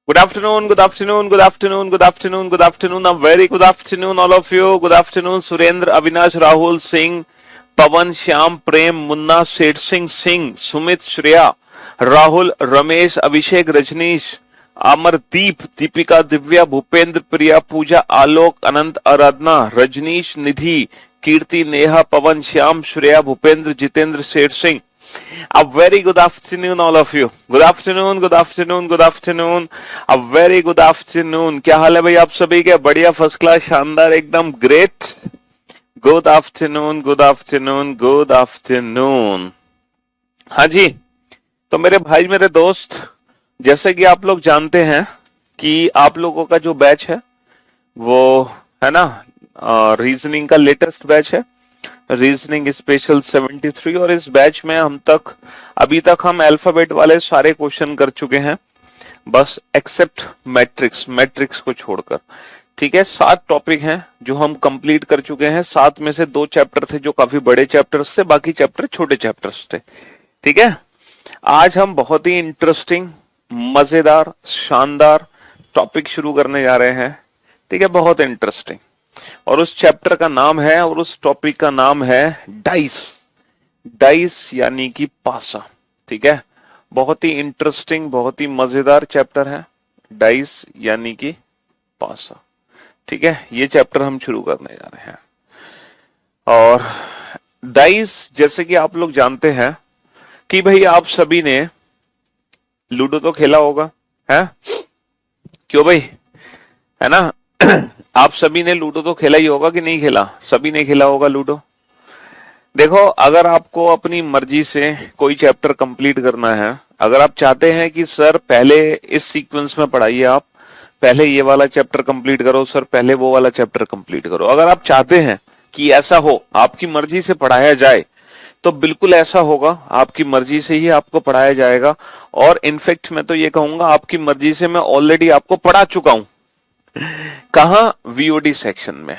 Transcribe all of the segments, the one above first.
Good afternoon, good afternoon, good afternoon, good afternoon, good afternoon. A very good afternoon, all of you. Good afternoon, Surendra, Avinash, Rahul, Singh, Pawan, Shyam, Prem, Munna, Seth Singh, Sumit, Shreya, Rahul, Ramesh, Abhishek, Rajneesh, Amardeep, Deepika, Divya, Bhupendra, Priya, Pooja, Alok, Anant, Aradhna, Rajneesh, Nidhi, Kirti, Neha, Pawan, Shyam, Shreya, Bhupendra, Jitendra, Seth Singh. A very good afternoon, all of you. Good afternoon, good afternoon, good afternoon. A very good afternoon. क्या हाल है भाई आप सभी के? बढ़िया, first class, शानदार, एकदम great. Good afternoon, good afternoon, good afternoon. हाँ जी. तो मेरे भाई, मेरे दोस्त, जैसे कि आप लोग जानते हैं कि आप लोगों का जो बैच है वो है ना, रीजनिंग का लेटेस्ट बैच है, रीजनिंग स्पेशल 73. और इस बैच में अभी तक हम अल्फाबेट वाले सारे क्वेश्चन कर चुके हैं, बस एक्सेप्ट मैट्रिक्स को छोड़कर. ठीक है, 7 टॉपिक हैं जो हम कंप्लीट कर चुके हैं. 7 में से 2 चैप्टर थे जो काफी बड़े चैप्टर्स थे, बाकी चैप्टर छोटे चैप्टर्स थे. ठीक है, आज हम बहुत ही इंटरेस्टिंग, मजेदार, शानदार टॉपिक शुरू करने जा रहे हैं. ठीक है, बहुत इंटरेस्टिंग. और उस चैप्टर का नाम है, और उस टॉपिक का नाम है डाइस. डाइस यानी कि पासा. ठीक है, बहुत ही इंटरेस्टिंग, बहुत ही मजेदार चैप्टर है, डाइस यानी कि पासा. ठीक है, ये चैप्टर हम शुरू करने जा रहे हैं. और डाइस, जैसे कि आप लोग जानते हैं कि भाई आप सभी ने लूडो तो खेला होगा, है क्यों भाई, है ना? आप सभी ने लूडो तो खेला ही होगा कि नहीं खेला? सभी ने खेला होगा लूडो. देखो, अगर आपको अपनी मर्जी से कोई चैप्टर कंप्लीट करना है, अगर आप चाहते हैं कि सर पहले इस सीक्वेंस में पढ़ाइए, आप पहले ये वाला चैप्टर कंप्लीट करो, सर पहले वो वाला चैप्टर कंप्लीट करो, अगर आप चाहते हैं कि ऐसा हो, आपकी मर्जी से पढ़ाया जाए, तो बिल्कुल ऐसा होगा. आपकी मर्जी से ही आपको पढ़ाया जाएगा. और इनफैक्ट मैं तो ये कहूंगा, आपकी मर्जी से मैं ऑलरेडी आपको पढ़ा चुका हूं. कहा? वीओडी सेक्शन में.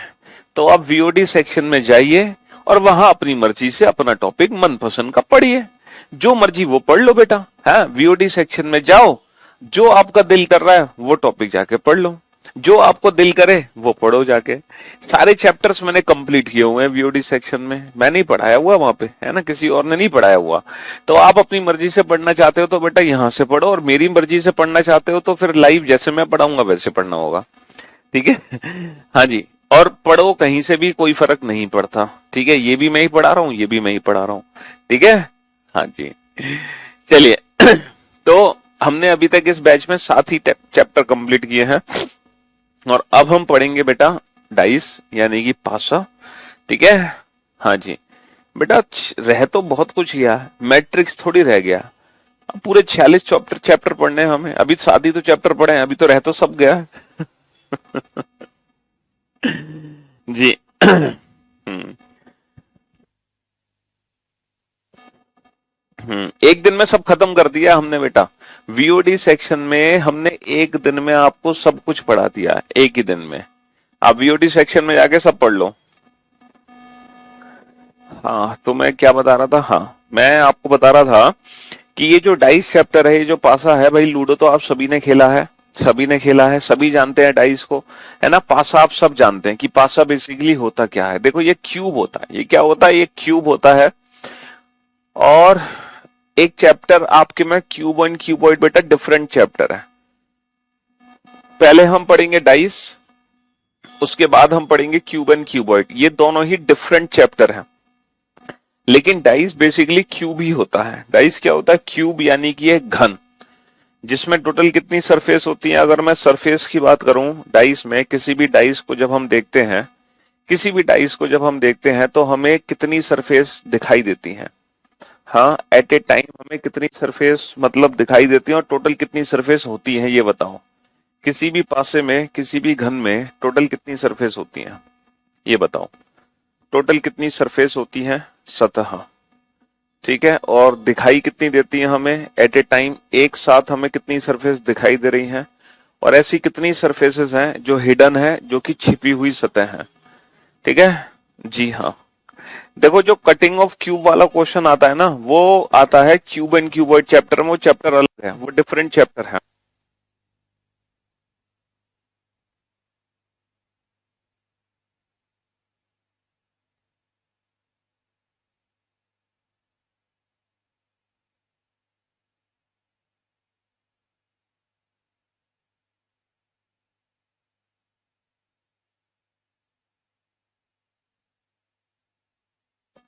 तो आप वीओडी सेक्शन में जाइए और वहां अपनी मर्जी से अपना टॉपिक मनपसंद का पढ़िए. जो मर्जी वो पढ़ लो बेटा. है, वीओडी सेक्शन में जाओ, जो आपका दिल कर रहा है वो टॉपिक जाके पढ़ लो, जो आपको दिल करे वो पढ़ो जाके. सारे चैप्टर्स मैंने कंप्लीट किए हुए हैं वीओडी सेक्शन में. मैं नहीं पढ़ाया हुआ वहां पे, है ना, किसी और ने नहीं पढ़ाया हुआ. तो आप अपनी मर्जी से पढ़ना चाहते हो तो बेटा यहां से पढ़ो, और मेरी मर्जी से पढ़ना चाहते हो तो फिर लाइव जैसे मैं पढ़ाऊंगा वैसे पढ़ना होगा. ठीक है. हाँ जी. और पढ़ो कहीं से भी, कोई फर्क नहीं पड़ता. ठीक है, ये भी मैं ही पढ़ा रहा हूँ, ये भी मैं ही पढ़ा रहा हूँ. ठीक है. हाँ जी. चलिए. तो हमने अभी तक इस बैच में 7 ही चैप्टर कंप्लीट किए हैं, और अब हम पढ़ेंगे बेटा डाइस यानी कि पासा. ठीक है. हाँ जी. बेटा रह तो बहुत कुछ गया, मैट्रिक्स थोड़ी रह गया. अब पूरे 46 चैप्टर पढ़ने हैं हमें. अभी 7 ही तो चैप्टर पढ़े हैं, अभी तो रह तो सब गया. जी. एक दिन में सब खत्म कर दिया हमने बेटा. वीओडी सेक्शन में हमने एक दिन में आपको सब कुछ पढ़ा दिया, एक ही दिन में. आप वीओडी सेक्शन में जाके सब पढ़ लो. हाँ, तो मैं क्या बता रहा था? हाँ, मैं आपको बता रहा था कि ये जो डाइस चैप्टर है, ये जो पासा है भाई, लूडो तो आप सभी ने खेला है, सभी ने खेला है, सभी जानते हैं डाइस को, है ना. पासा आप सब जानते हैं कि पासा बेसिकली होता क्या है. देखो, ये क्यूब होता है. ये क्या होता है? ये क्यूब होता है. और एक चैप्टर आपके में क्यूब एंड क्यूबॉइड बेटा डिफरेंट चैप्टर है. पहले हम पढ़ेंगे डाइस, उसके बाद हम पढ़ेंगे क्यूब एंड क्यूबॉइड. ये दोनों ही डिफरेंट चैप्टर हैं, लेकिन डाइस बेसिकली क्यूब ही होता है. डाइस क्या होता है? क्यूब यानी कि एक घन, जिसमें टोटल कितनी सरफेस होती है. अगर मैं सरफेस की बात करूं डाइस में, किसी भी डाइस को जब हम देखते हैं, किसी भी डाइस को जब हम देखते हैं तो हमें कितनी सरफेस दिखाई देती है? हाँ, एट ए टाइम हमें कितनी सरफेस मतलब दिखाई देती है, और टोटल कितनी सरफेस होती है ये बताओ. किसी भी पासे में, किसी भी घन में टोटल कितनी सरफेस होती है ये बताओ. टोटल कितनी सरफेस होती है? सतह. ठीक है. और दिखाई कितनी देती है हमें एट ए टाइम? एक साथ हमें कितनी सरफेस दिखाई दे रही है? और ऐसी कितनी सरफेसेस हैं जो हिडन है, जो कि छिपी हुई सतह है? ठीक है. जी हाँ. देखो, जो कटिंग ऑफ क्यूब वाला क्वेश्चन आता है ना, वो आता है क्यूब एंड क्यूबॉइड चैप्टर में. वो चैप्टर अलग है, वो डिफरेंट चैप्टर है.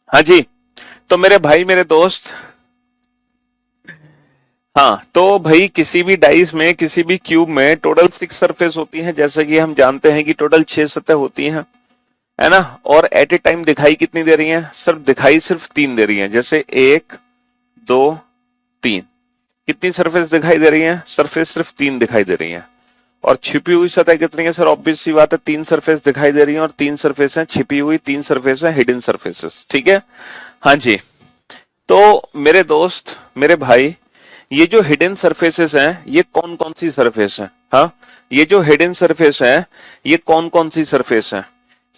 हाँ जी, तो मेरे भाई मेरे दोस्त, हाँ तो भाई किसी भी डाइस में, किसी भी क्यूब में टोटल 6 सरफेस होती हैं, जैसे कि हम जानते हैं कि टोटल 6 सतह होती हैं, है ना। और एट ए टाइम दिखाई कितनी दे रही हैं? सिर्फ दिखाई सिर्फ 3 दे रही हैं, जैसे 1 2 3। कितनी सरफेस दिखाई दे रही है? सरफेस सिर्फ 3 दिखाई दे रही है। और छिपी हुई सतह कितनी है सर? ऑब्वियस सी बात है, 3 सरफेस दिखाई दे रही है, और 3 सरफेस है छिपी हुई, 3 सरफेस है हिडन सरफेसेस, ठीक है। हाँ जी, तो मेरे दोस्त मेरे भाई, ये जो हिडन सरफेसेस हैं ये कौन कौन सी सरफेस हैं? हाँ, ये जो हिडन सरफेस है ये कौन कौन सी सरफेस है?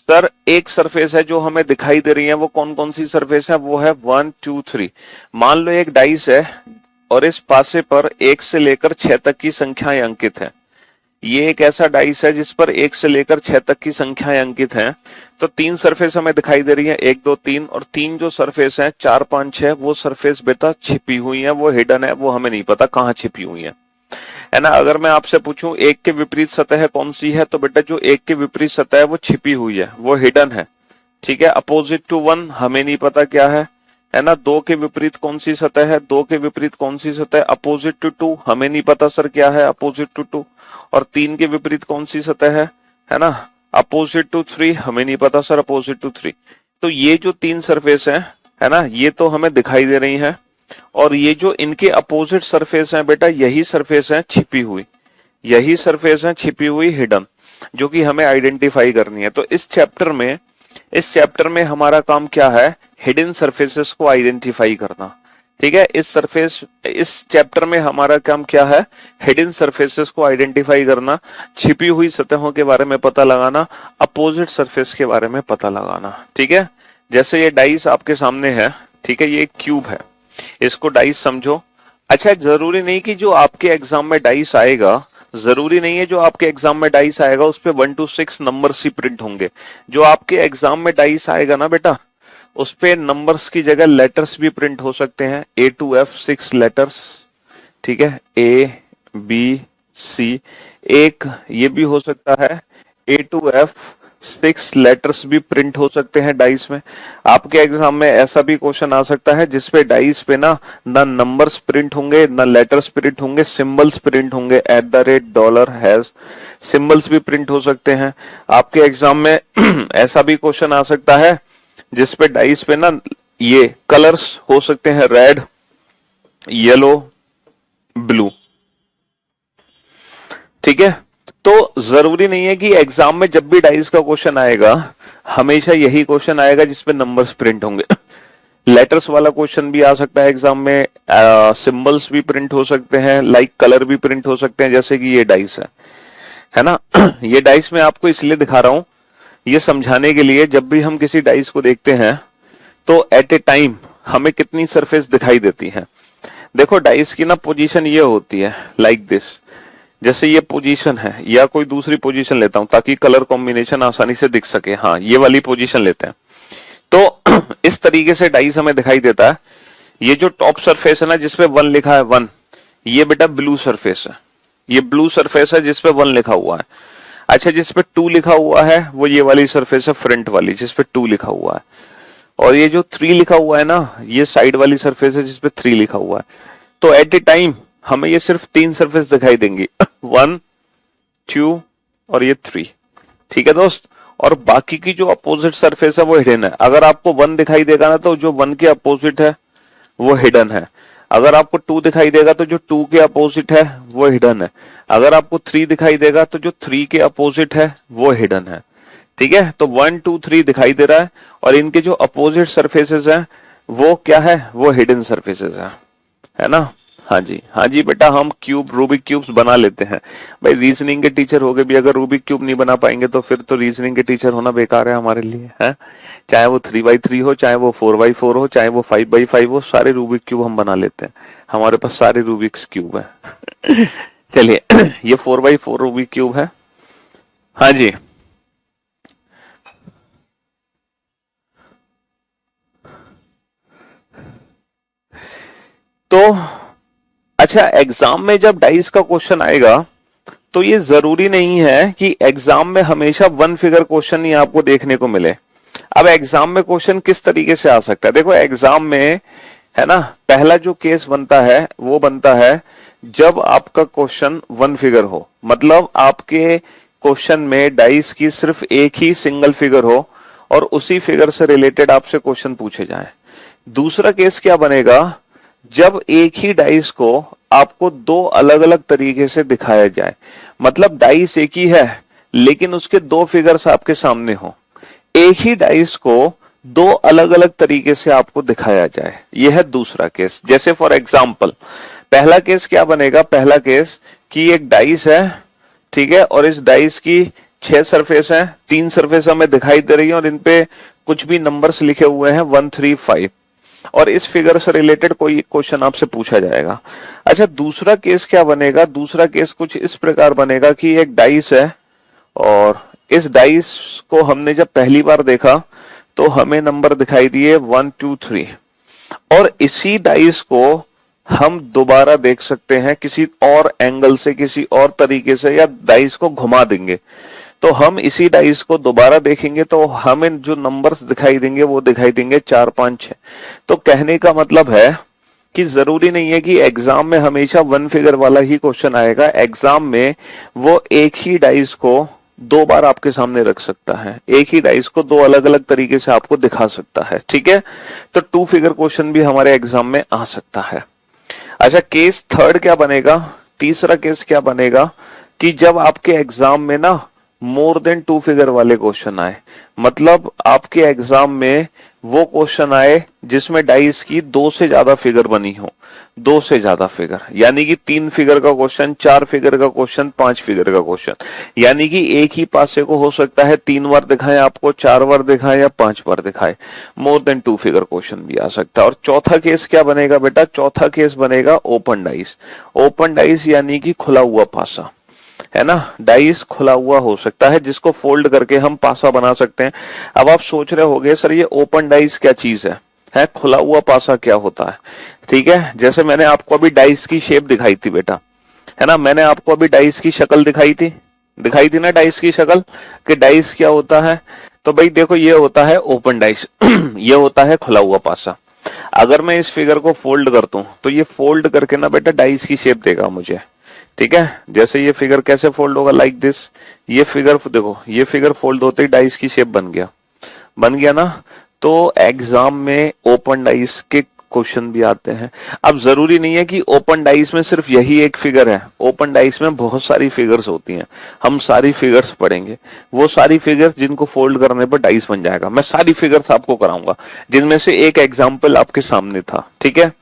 सर एक सरफेस है जो हमें दिखाई दे रही है, वो कौन कौन सी सरफेस है? वो है 1 2 3। मान लो एक डाइस है और इस पासे पर 1 से लेकर 6 तक की संख्याएं अंकित है। ये एक ऐसा डाइस है जिस पर 1 से लेकर 6 तक की संख्याएं अंकित हैं। तो 3 सरफेस हमें दिखाई दे रही है, 1 2 3, और 3 जो सरफेस है 4 5 6, वो सरफेस बेटा छिपी हुई है, वो हिडन है, वो हमें नहीं पता कहाँ छिपी हुई है ना। अगर मैं आपसे पूछूं एक के विपरीत सतह कौन सी है, तो बेटा जो एक के विपरीत सतह है वो छिपी हुई है, वो हिडन है, ठीक है। अपोजिट टू 1 हमें नहीं पता क्या है ना। 2 के विपरीत कौन सी सतह है? 2 के विपरीत कौन सी सतह? अपोजिट टू 2 हमें नहीं पता सर क्या है अपोजिट टू 2। और 3 के विपरीत कौन सी सतह है ना? अपोजिट टू 3 हमें नहीं पता सर अपोजिट टू 3। तो ये जो 3 सरफेस है ना, ये तो हमें दिखाई दे रही हैं, और ये जो इनके अपोजिट सरफेस हैं बेटा, यही सरफेस है छिपी हुई, यही सरफेस है छिपी हुई हिडन, जो कि हमें आइडेंटिफाई करनी है। तो इस चैप्टर में हमारा काम क्या है? हिडन सरफेसेस को आइडेंटिफाई करना, ठीक है। इस चैप्टर में हमारा काम क्या है? हिडन सरफेसेस को आइडेंटिफाई करना, छिपी हुई सतहों के बारे में पता लगाना, अपोजिट सरफेस के बारे में पता लगाना, ठीक है। जैसे ये डाइस आपके सामने है, ठीक है, ये एक क्यूब है, इसको डाइस समझो। अच्छा, जरूरी नहीं कि जो आपके एग्जाम में डाइस आएगा, जरूरी नहीं है जो आपके एग्जाम में डाइस आएगा उस पे 1 to 6 नंबर्स ही प्रिंट होंगे। जो आपके एग्जाम में डाइस आएगा ना बेटा, उस पे नंबर्स की जगह लेटर्स भी प्रिंट हो सकते हैं, A to F 6 लेटर्स, ठीक है, A B C। एक ये भी हो सकता है A to F 6 लेटर्स भी प्रिंट हो सकते हैं डाइस में। आपके एग्जाम में ऐसा भी क्वेश्चन आ सकता है जिसपे डाइस पे ना नंबर्स प्रिंट होंगे, ना लेटर्स प्रिंट होंगे, सिंबल्स प्रिंट होंगे, $, हैश, सिंबल्स भी प्रिंट हो सकते हैं। आपके एग्जाम में ऐसा भी क्वेश्चन आ सकता है जिसपे डाइस पे ना ये कलर्स हो सकते हैं, रेड, येलो, ब्लू, ठीक है। तो जरूरी नहीं है कि एग्जाम में जब भी डाइस का क्वेश्चन आएगा हमेशा यही क्वेश्चन आएगा जिसपे नंबर्स प्रिंट होंगे। लेटर्स वाला क्वेश्चन भी आ सकता है एग्जाम में, सिंबल्स भी प्रिंट हो सकते हैं, लाइक कलर भी प्रिंट हो सकते हैं, जैसे कि ये डाइस है ना। ये डाइस मैं आपको इसलिए दिखा रहा हूं, ये समझाने के लिए, जब भी हम किसी डाइस को देखते हैं तो एट ए टाइम हमें कितनी सरफेस दिखाई देती है। देखो डाइस की ना पोजीशन ये होती है लाइक दिस, जैसे ये पोजीशन है, या कोई दूसरी पोजीशन लेता हूं ताकि कलर कॉम्बिनेशन आसानी से दिख सके। हाँ, ये वाली पोजीशन लेते हैं, तो इस तरीके से डाइस हमें दिखाई देता है। ये जो टॉप सरफेस है ना जिसपे 1 लिखा है 1, ये बेटा ब्लू सरफेस है, ये ब्लू सरफेस है जिसपे 1 लिखा हुआ है। अच्छा, जिसपे 2 लिखा हुआ है वो ये वाली सरफेस है, फ्रंट वाली, जिसपे 2 लिखा हुआ है। और ये जो 3 लिखा हुआ है ना, ये साइड वाली सरफेस है जिसपे 3 लिखा हुआ है। तो एट ए टाइम हमें ये सिर्फ 3 सरफेस दिखाई देंगी, 1 2 और ये 3, ठीक है दोस्त। और बाकी की जो अपोजिट सरफेस है वो हिडन है। अगर आपको 1 दिखाई देगा ना, तो जो 1 के अपोजिट है वो हिडन है। अगर आपको 2 दिखाई देगा तो जो 2 के अपोजिट है वो हिडन है। अगर आपको 3 दिखाई देगा तो जो 3 के अपोजिट है वो हिडन है, ठीक है। तो 1 2 3 दिखाई दे रहा है, और इनके जो अपोजिट सरफेसेस हैं वो क्या है? वो हिडन सरफेसेस है ना। हाँ जी बेटा, हम क्यूब, रूबिक क्यूब्स बना लेते हैं। भाई रीजनिंग के टीचर हो गए भी अगर रूबिक क्यूब नहीं बना पाएंगे तो फिर तो रीजनिंग के टीचर होना बेकार है हमारे लिए, है। चाहे वो 3x3 हो, चाहे वो 4x4 हो, चाहे वो 5x5 हो, सारे रूबिक क्यूब हम बना लेते हैं। हमारे पास सारे रूबिक्स क्यूब है। चलिए, ये 4x4 रूबिक क्यूब है। हाँ जी, तो अच्छा, एग्जाम में जब डाइस का क्वेश्चन आएगा तो ये जरूरी नहीं है कि एग्जाम में हमेशा 1 फिगर क्वेश्चन ही आपको देखने को मिले। अब एग्जाम में क्वेश्चन किस तरीके से आ सकता है, देखो एग्जाम में है ना, पहला जो केस बनता है वो बनता है जब आपका क्वेश्चन वन फिगर हो, मतलब आपके क्वेश्चन में डाइस की सिर्फ एक ही सिंगल फिगर हो और उसी फिगर से रिलेटेड आपसे क्वेश्चन पूछे जाए। दूसरा केस क्या बनेगा, जब एक ही डाइस को आपको दो अलग अलग तरीके से दिखाया जाए, मतलब डाइस एक ही है लेकिन उसके दो फिगर्स आपके सामने हो, एक ही डाइस को दो अलग अलग तरीके से आपको दिखाया जाए, यह है दूसरा केस। जैसे फॉर एग्जाम्पल पहला केस क्या बनेगा, पहला केस कि एक डाइस है, ठीक है, और इस डाइस की 6 सरफेस हैं, 3 सरफेस हमें दिखाई दे रही है और इनपे कुछ भी नंबर्स लिखे हुए हैं 1 3 5, और इस फिगर से रिलेटेड कोई क्वेश्चन आपसे पूछा जाएगा। अच्छा दूसरा केस क्या बनेगा, दूसरा केस कुछ इस प्रकार बनेगा कि एक डाइस है और इस डाइस को हमने जब पहली बार देखा तो हमें नंबर दिखाई दिए 1 2 3, और इसी डाइस को हम दोबारा देख सकते हैं किसी और एंगल से, किसी और तरीके से, या डाइस को घुमा देंगे तो हम इसी डाइस को दोबारा देखेंगे तो हमें जो नंबर्स दिखाई देंगे वो दिखाई देंगे 4 5 6। तो कहने का मतलब है कि जरूरी नहीं है कि एग्जाम में हमेशा वन फिगर वाला ही क्वेश्चन आएगा, एग्जाम में वो एक ही डाइस को दो बार आपके सामने रख सकता है, एक ही डाइस को दो अलग अलग तरीके से आपको दिखा सकता है, ठीक है। तो 2 फिगर क्वेश्चन भी हमारे एग्जाम में आ सकता है। अच्छा केस थर्ड क्या बनेगा, तीसरा केस क्या बनेगा कि जब आपके एग्जाम में ना मोर देन 2 फिगर वाले क्वेश्चन आए, मतलब आपके एग्जाम में वो क्वेश्चन आए जिसमें डाइस की 2 से ज्यादा फिगर बनी हो, 2 से ज्यादा फिगर, यानी कि 3 फिगर का क्वेश्चन, 4 फिगर का क्वेश्चन, 5 फिगर का क्वेश्चन, यानी कि एक ही पासे को हो सकता है 3 बार दिखाएं आपको, 4 बार दिखाएं या 5 बार दिखाएं, मोर देन 2 फिगर क्वेश्चन भी आ सकता है। और चौथा केस क्या बनेगा बेटा, चौथा केस बनेगा ओपन डाइस। ओपन डाइस यानी कि खुला हुआ पासा, है ना, डाइस खुला हुआ हो सकता है जिसको फोल्ड करके हम पासा बना सकते हैं। अब आप सोच रहे होंगे सर ये ओपन डाइस क्या चीज है खुला हुआ पासा क्या होता है, ठीक है। जैसे मैंने आपको अभी डाइस की शेप दिखाई थी बेटा, है ना, मैंने आपको अभी डाइस की शक्ल दिखाई थी ना, डाइस की शक्ल कि डाइस क्या होता है। तो भाई देखो ये होता है ओपन डाइस ये होता है खुला हुआ पासा। अगर मैं इस फिगर को फोल्ड करता हूं तो ये फोल्ड करके ना बेटा डाइस की शेप देगा मुझे, ठीक है। जैसे ये फिगर कैसे फोल्ड होगा, लाइक दिस, ये फिगर देखो, ये फिगर फोल्ड होते ही डाइस की शेप बन गया ना। तो एग्जाम में ओपन डाइस के क्वेश्चन भी आते हैं। अब जरूरी नहीं है कि ओपन डाइस में सिर्फ यही एक फिगर है, ओपन डाइस में बहुत सारी फिगर्स होती हैं, हम सारी फिगर्स पढ़ेंगे, वो सारी फिगर्स जिनको फोल्ड करने पर डाइस बन जाएगा, मैं सारी फिगर्स आपको कराऊंगा जिनमें से एक एग्जाम्पल आपके सामने था, ठीक है।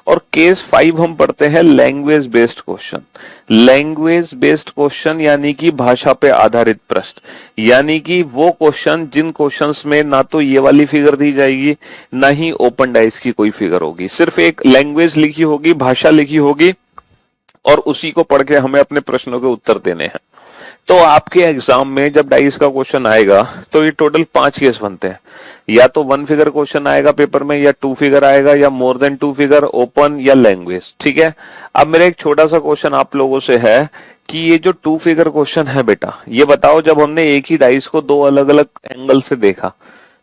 और केस 5 हम पढ़ते हैं language based question. Language based question यानी कि भाषा पे आधारित प्रश्न, यानी कि वो क्वेश्चन जिन क्वेश्चंस में ना तो ये वाली फिगर दी जाएगी ना ही ओपन डाइस की कोई फिगर होगी, सिर्फ एक लैंग्वेज लिखी होगी, भाषा लिखी होगी और उसी को पढ़ के हमें अपने प्रश्नों के उत्तर देने हैं। तो आपके एग्जाम में जब डाइस का क्वेश्चन आएगा तो ये टोटल 5 केस बनते हैं, या तो 1 फिगर क्वेश्चन आएगा पेपर में, या 2 फिगर आएगा, या मोर देन 2 फिगर, ओपन या लैंग्वेज, ठीक है। अब मेरा एक छोटा सा क्वेश्चन आप लोगों से है कि ये जो 2 फिगर क्वेश्चन है बेटा, ये बताओ जब हमने एक ही डाइस को दो अलग अलग एंगल से देखा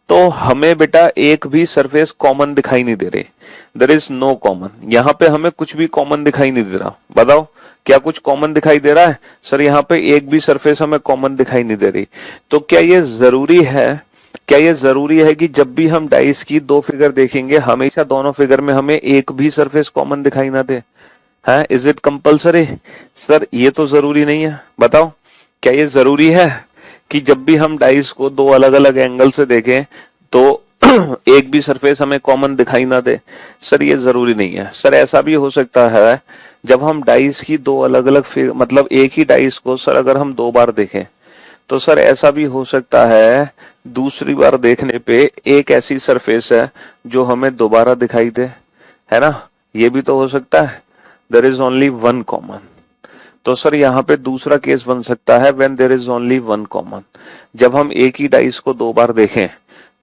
तो हमें बेटा एक भी सरफेस कॉमन दिखाई नहीं दे रही, देयर इज नो कॉमन, यहाँ पे हमें कुछ भी कॉमन दिखाई नहीं दे रहा। बताओ क्या कुछ कॉमन दिखाई दे रहा है, सर यहाँ पे एक भी सरफेस हमें कॉमन दिखाई नहीं दे रही। तो क्या ये जरूरी है कि जब भी हम डाइस की 2 फिगर देखेंगे हमेशा दोनों फिगर में हमें एक भी सरफेस कॉमन दिखाई ना दे, है, इज इट कंपल्सरी? सर ये तो जरूरी नहीं है। बताओ क्या ये जरूरी है कि जब भी हम डाइस को दो अलग अलग एंगल से देखें तो एक भी सरफेस हमें कॉमन दिखाई ना दे? सर ये जरूरी नहीं है। सर ऐसा भी हो सकता है जब हम डाइस की दो अलग अलग मतलब एक ही डाइस को सर अगर हम 2 बार देखें तो सर ऐसा भी हो सकता है दूसरी बार देखने पे एक ऐसी सरफेस है जो हमें दोबारा दिखाई दे, है ना, ये भी तो हो सकता है। There is only one common. तो सर यहाँ पे दूसरा केस बन सकता है when there is only one common, जब हम एक ही डाइस को 2 बार देखें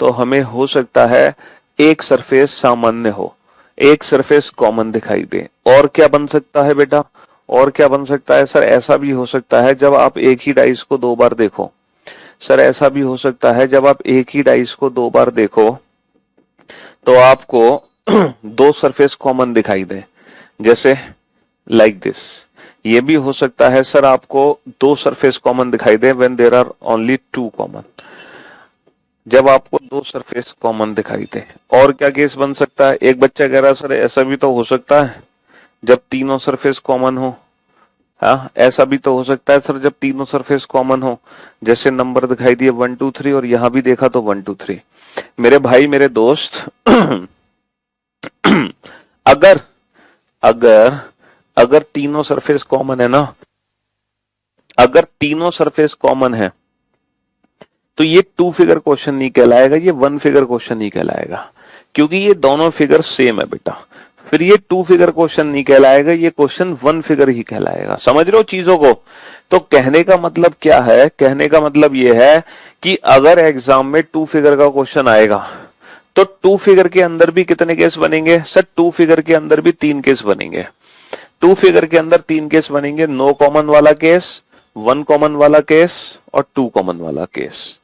तो हमें हो सकता है एक सरफेस सामान्य हो, एक सरफेस कॉमन दिखाई दे। और क्या बन सकता है बेटा, और क्या बन सकता है? सर ऐसा भी हो सकता है जब आप एक ही डाइस को 2 बार देखो सर ऐसा भी हो सकता है जब आप एक ही डाइस को दो बार देखो तो आपको दो सरफेस कॉमन दिखाई दे, जैसे लाइक दिस। ये भी हो सकता है सर आपको दो सरफेस कॉमन दिखाई दे when there are only two common, जब आपको दो सरफेस कॉमन दिखाई दे। और क्या केस बन सकता है, एक बच्चा कह रहा है सर ऐसा भी तो हो सकता है जब तीनों सरफेस कॉमन हो। हाँ, ऐसा भी तो हो सकता है सर जब तीनों सरफेस कॉमन हो, जैसे नंबर दिखाई दिए 1 2 3 और यहां भी देखा तो 1 2 3। मेरे भाई मेरे दोस्त अगर अगर अगर तीनों सरफेस कॉमन है ना, अगर तीनों सरफेस कॉमन है तो ये टू फिगर क्वेश्चन नहीं कहलाएगा, ये वन फिगर क्वेश्चन नहीं कहलाएगा, क्योंकि ये दोनों फिगर सेम है बेटा। फिर ये टू फिगर क्वेश्चन नहीं कहलाएगा, ये क्वेश्चन वन फिगर ही कहलाएगा। समझ रहे हो चीजों को? तो कहने का मतलब क्या है, कहने का मतलब ये है कि अगर एग्जाम में टू फिगर का क्वेश्चन आएगा तो टू फिगर के अंदर भी कितने केस बनेंगे सर? टू फिगर के अंदर भी तीन केस बनेंगे। टू फिगर के अंदर तीन केस बनेंगे, नो कॉमन वाला केस, वन कॉमन वाला केस और टू कॉमन वाला केस।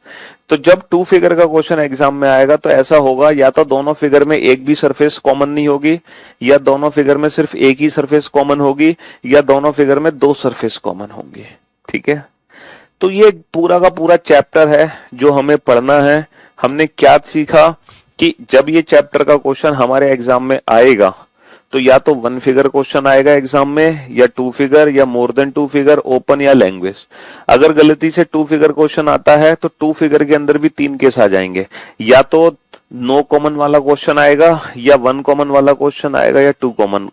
तो जब टू फिगर का क्वेश्चन एग्जाम में आएगा तो ऐसा होगा, या तो दोनों फिगर में एक भी सरफेस कॉमन नहीं होगी, या दोनों फिगर में सिर्फ एक ही सरफेस कॉमन होगी, या दोनों फिगर में दो सरफेस कॉमन होंगी। ठीक है, तो ये पूरा का पूरा चैप्टर है जो हमें पढ़ना है। हमने क्या सीखा कि जब ये चैप्टर का क्वेश्चन हमारे एग्जाम में आएगा तो या तो वन फिगर क्वेश्चन आएगा एग्जाम में, या टू फिगर, या more than two figure, open या लैंग्वेज। अगर गलती से टू फिगर क्वेश्चन आता है तो टू फिगर के अंदर भी तीन केस आ जाएंगे, या तो नो कॉमन वाला क्वेश्चन आएगा, या वन कॉमन वाला क्वेश्चन आएगा, या टू कॉमन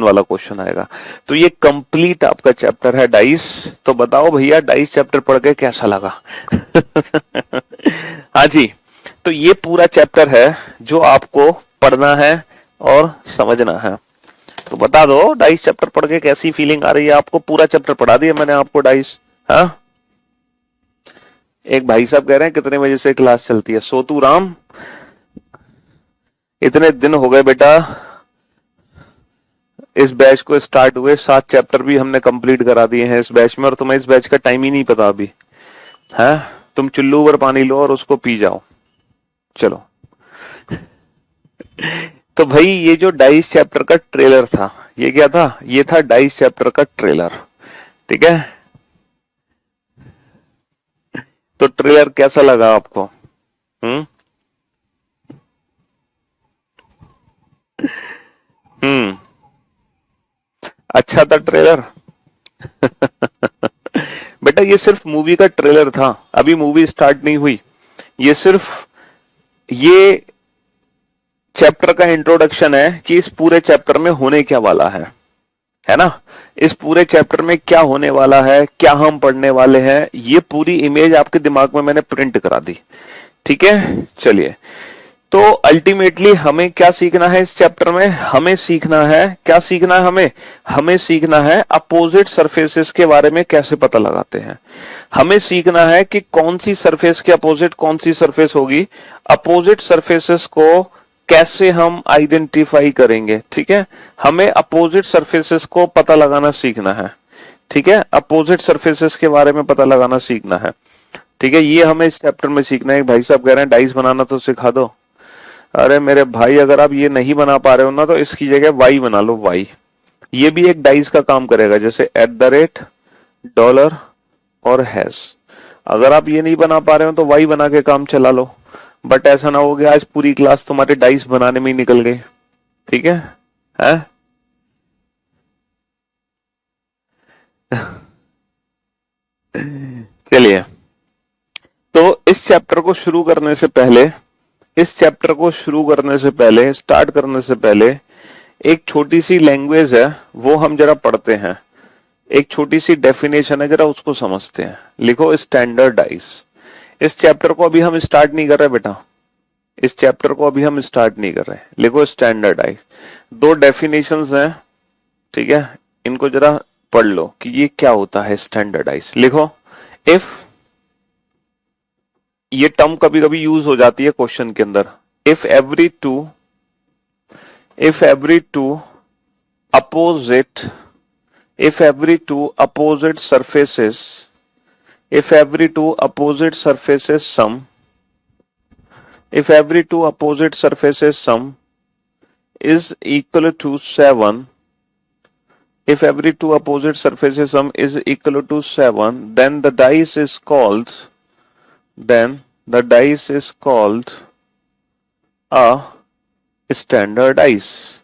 वाला क्वेश्चन आएगा। तो ये कंप्लीट आपका चैप्टर है डाइस। तो बताओ भैया डाइस चैप्टर पढ़ के कैसा लगा? हाँ जी, तो ये पूरा चैप्टर है जो आपको पढ़ना है और समझना है। तो बता दो डाइस चैप्टर पढ़ के कैसी फीलिंग आ रही है आपको? पूरा चैप्टर पढ़ा दिया मैंने आपको डाइस। हाँ, एक भाई साहब कह रहे हैं कितने बजे से क्लास चलती है? सोतू राम, इतने दिन हो गए बेटा इस बैच को स्टार्ट हुए, 7 चैप्टर भी हमने कंप्लीट करा दिए हैं इस बैच में, और तुम्हें इस बैच का टाइम ही नहीं पता अभी है। तुम चुल्लू पर पानी लो और उसको पी जाओ। चलो तो भाई ये जो डाइस चैप्टर का ट्रेलर था, ये क्या था? ये था डाइस चैप्टर का ट्रेलर। ठीक है, तो ट्रेलर कैसा लगा आपको? हम्म, अच्छा था ट्रेलर? बेटा ये सिर्फ मूवी का ट्रेलर था, अभी मूवी स्टार्ट नहीं हुई। ये सिर्फ ये चैप्टर का इंट्रोडक्शन है कि इस पूरे चैप्टर में होने क्या वाला है ना? इस पूरे चैप्टर में क्या होने वाला है, क्या हम पढ़ने वाले हैं, ये पूरी इमेज आपके दिमाग में मैंने प्रिंट करा दी। ठीक है, चलिए। तो अल्टीमेटली हमें क्या सीखना है इस चैप्टर में? हमें सीखना है, क्या सीखना है हमें सीखना है अपोजिट सरफेसेस के बारे में कैसे पता लगाते हैं। हमें सीखना है कि कौन सी सरफेस के अपोजिट कौन सी सरफेस होगी, अपोजिट सरफेसेस को कैसे हम आइडेंटिफाई करेंगे। ठीक है, हमें अपोजिट सरफेसेस को पता लगाना सीखना है। ठीक है, अपोजिट सरफेसेस के बारे में पता लगाना सीखना है। ठीक है, ये हमें इस चैप्टर में सीखना है। भाई साहब कह रहे हैं डाइस बनाना तो सिखा दो। अरे मेरे भाई अगर आप ये नहीं बना पा रहे हो ना तो इसकी जगह वाई बना लो, वाई। ये भी एक डाइस का काम करेगा, जैसे @ डॉलर और हैश। अगर आप ये नहीं बना पा रहे हो तो वाई बना के काम चला लो, बट ऐसा ना हो गया आज पूरी क्लास तुम्हारे डाइस बनाने में ही निकल गई। ठीक है, है? चलिए, तो इस चैप्टर को शुरू करने से पहले, स्टार्ट करने से पहले एक छोटी सी लैंग्वेज है वो हम जरा पढ़ते हैं। एक छोटी सी डेफिनेशन है, जरा उसको समझते हैं। लिखो स्टैंडर्डाइज। इस चैप्टर को अभी हम स्टार्ट नहीं कर रहे बेटा, इस चैप्टर को अभी हम स्टार्ट नहीं कर रहे। लिखो स्टैंडर्डाइज। दो डेफिनेशंस हैं, ठीक है, इनको जरा पढ़ लो कि ये क्या होता है स्टैंडर्डाइज। लिखो, इफ, ये टर्म कभी कभी यूज हो जाती है क्वेश्चन के अंदर। If every two opposite surfaces if every two opposite surfaces sum, if every two opposite surfaces sum is equal to 7, if every two opposite surfaces sum is equal to 7, then the dice is called, then the dice is called a standard dice.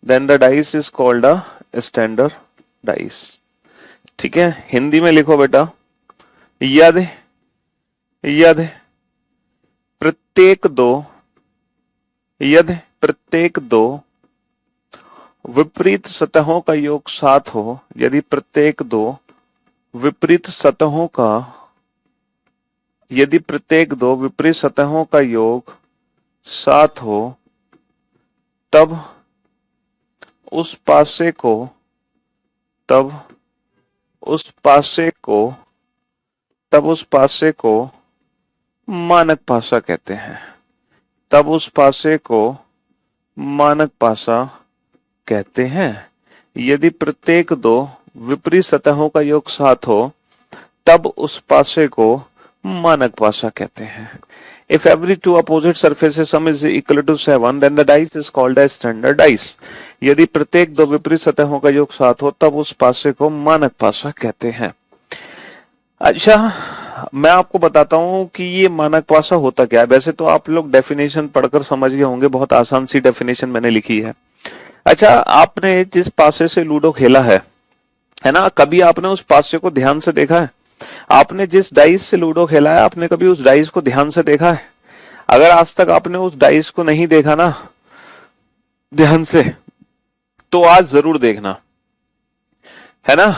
Then the dice is called a standard dice. ठीक है, हिंदी में लिखो बेटा, याद है, याद है, प्रत्येक दो, यदि प्रत्येक दो विपरीत सतहों का योग 7 हो, यदि प्रत्येक दो विपरीत सतहों का, यदि प्रत्येक दो विपरीत सतहों का योग 7 हो, तब उस पासे को, तब उस पासे को, तब उस पासे को मानक पासा कहते हैं, तब उस पासे को मानक पासा कहते हैं। यदि प्रत्येक दो विपरीत सतहों का योग 7 हो, तब उस पासे को मानक पासा कहते हैं। If every two opposite surfaces sum is equal to 7, then the dice is called a standard dice. यदि प्रत्येक दो विपरीत सतहों का योग 7 हो, तब उस पासे को मानक पासा कहते हैं। अच्छा, मैं आपको बताता हूं कि ये मानक पासा होता क्या है। वैसे तो आप लोग डेफिनेशन पढ़कर समझ गए होंगे, बहुत आसान सी डेफिनेशन मैंने लिखी है। अच्छा, आपने जिस पासे से लूडो खेला है ना, कभी आपने उस पासे को ध्यान से देखा है? आपने जिस डाइस से लूडो खेला है, आपने कभी उस डाइस को ध्यान से देखा है? अगर आज तक आपने उस डाइस को नहीं देखा ना ध्यान से, तो आज जरूर देखना, है ना?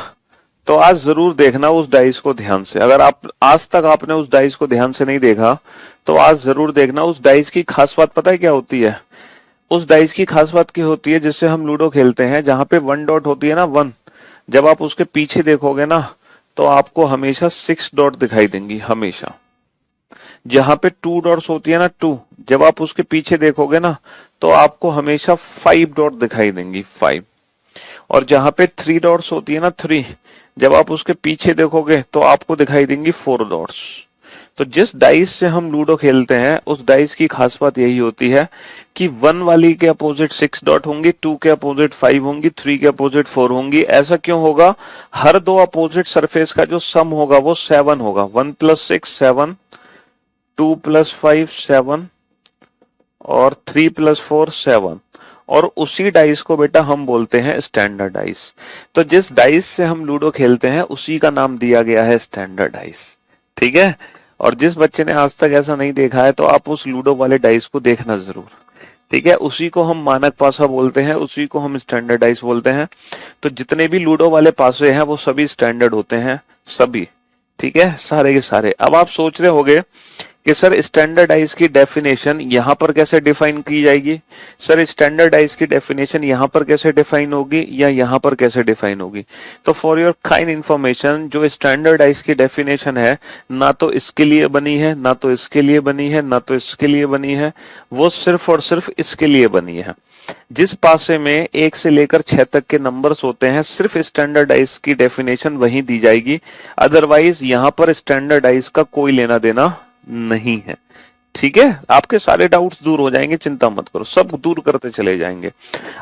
तो आज जरूर देखना उस डाइस को ध्यान से। अगर आप आज तक आपने उस डाइस को ध्यान से नहीं देखा, तो आज जरूर देखना। उस डाइस की खास बात पता है क्या होती है? उस डाइस की खास बात क्या होती है? जिससे हम लूडो खेलते हैं, जहां पे 1 डॉट होती है ना, 1, जब आप उसके पीछे देखोगे ना, तो आपको हमेशा 6 डॉट दिखाई देंगी, हमेशा। जहां पे 2 डॉट्स होती है ना, 2, जब आप उसके पीछे देखोगे ना, तो आपको हमेशा 5 डॉट दिखाई देंगी, 5। और जहां पे 3 डॉट्स होती है ना, 3, जब आप उसके पीछे देखोगे तो आपको दिखाई देंगी 4 डॉट्स। तो जिस डाइस से हम लूडो खेलते हैं, उस डाइस की खास बात यही होती है कि 1 वाली के अपोजिट 6 डॉट होंगी, 2 के अपोजिट 5 होंगी, 3 के अपोजिट 4 होंगी। ऐसा क्यों होगा? हर दो अपोजिट सरफेस का जो सम होगा वो 7 होगा। 1 + 6 7, 2 + 5 7 और 3 + 4 7। और उसी डाइस को बेटा हम बोलते हैं स्टैंडर्ड डाइस। तो जिस डाइस से हम लूडो खेलते हैं, उसी का नाम दिया गया है स्टैंडर्ड डाइस। ठीक है? और जिस बच्चे ने आज तक ऐसा नहीं देखा है, तो आप उस लूडो वाले डाइस को देखना जरूर। ठीक है? उसी को हम मानक पासा बोलते हैं, उसी को हम स्टैंडर्ड डाइस बोलते हैं। तो जितने भी लूडो वाले पासे हैं, वो सभी स्टैंडर्ड होते हैं, सभी। ठीक है? सारे के सारे। अब आप सोच रहे होंगे कि सर स्टैंडर्डाइज की डेफिनेशन यहां पर कैसे डिफाइन की जाएगी? सर स्टैंडर्डाइज की डेफिनेशन यहां पर कैसे डिफाइन होगी या यहां पर कैसे डिफाइन होगी? तो फॉर योर काइंड इंफॉर्मेशन, जो स्टैंडर्डाइज की डेफिनेशन है, ना तो इसके लिए बनी है, ना तो इसके लिए बनी है, ना तो इसके लिए बनी है, वो सिर्फ और सिर्फ इसके लिए बनी है। जिस पासे में 1 से लेकर 6 तक के नंबर्स होते हैं, सिर्फ स्टैंडर्डाइज की डेफिनेशन वहीं दी जाएगी। अदरवाइज यहां पर स्टैंडर्डाइज का कोई लेना देना नहीं है। ठीक है? आपके सारे डाउट्स दूर हो जाएंगे, चिंता मत करो, सब दूर करते चले जाएंगे।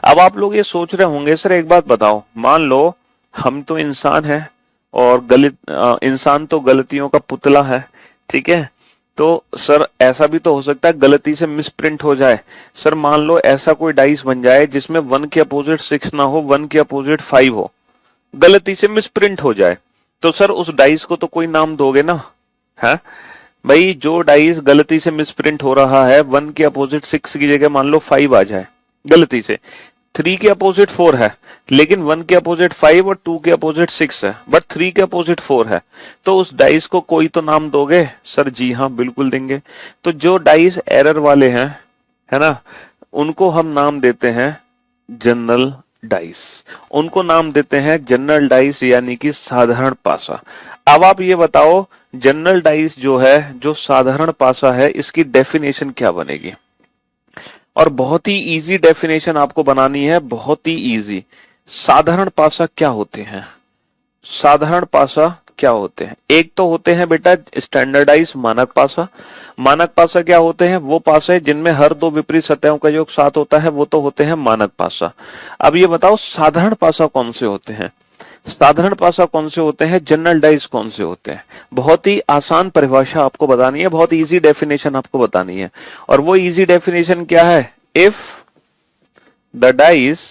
अब आप लोग ये सोच रहे होंगे, सर एक बात बताओ, मान लो हम तो इंसान हैं और इंसान तो गलतियों का पुतला है। ठीक है? तो सर ऐसा भी तो हो सकता है गलती से मिसप्रिंट हो जाए। सर मान लो ऐसा कोई डाइस बन जाए जिसमें 1 के अपोजिट 6 ना हो, 1 के अपोजिट 5 हो, गलती से मिसप्रिंट हो जाए, तो सर उस डाइस को तो कोई नाम दोगे ना? है भाई, जो डाइस गलती से मिसप्रिंट हो रहा है, 1 के अपोजिट 6 की जगह मान लो 5 आ जाए गलती से, 3 के अपोजिट 4 है, लेकिन 1 के अपोजिट 5 और 2 के अपोजिट 6 है, बट 3 के अपोजिट 4 है, तो उस डाइस को कोई तो नाम दोगे? सर जी हाँ, बिल्कुल देंगे। तो जो डाइस एरर वाले हैं, है ना, उनको हम नाम देते हैं जनरल डाइस, उनको नाम देते हैं जनरल डाइस, यानी कि साधारण पासा। अब आप ये बताओ, जनरल डाइस जो है, जो साधारण पासा है, इसकी डेफिनेशन क्या बनेगी? और बहुत ही इजी डेफिनेशन आपको बनानी है, बहुत ही इजी। साधारण पासा क्या होते हैं? साधारण पासा क्या होते हैं? एक तो होते हैं बेटा स्टैंडर्डाइज मानक पासा। मानक पासा क्या होते हैं? वो पासा है जिनमें हर दो विपरीत सतहों का योग 7 होता है, वो तो होते हैं मानक पासा। अब ये बताओ साधारण पासा कौन से होते हैं? साधारण पासा कौन से होते हैं? जनरल डाइस कौन से होते हैं? बहुत ही आसान परिभाषा आपको बतानी है, बहुत इजी डेफिनेशन आपको बतानी है। और वो इजी डेफिनेशन क्या है? If the dice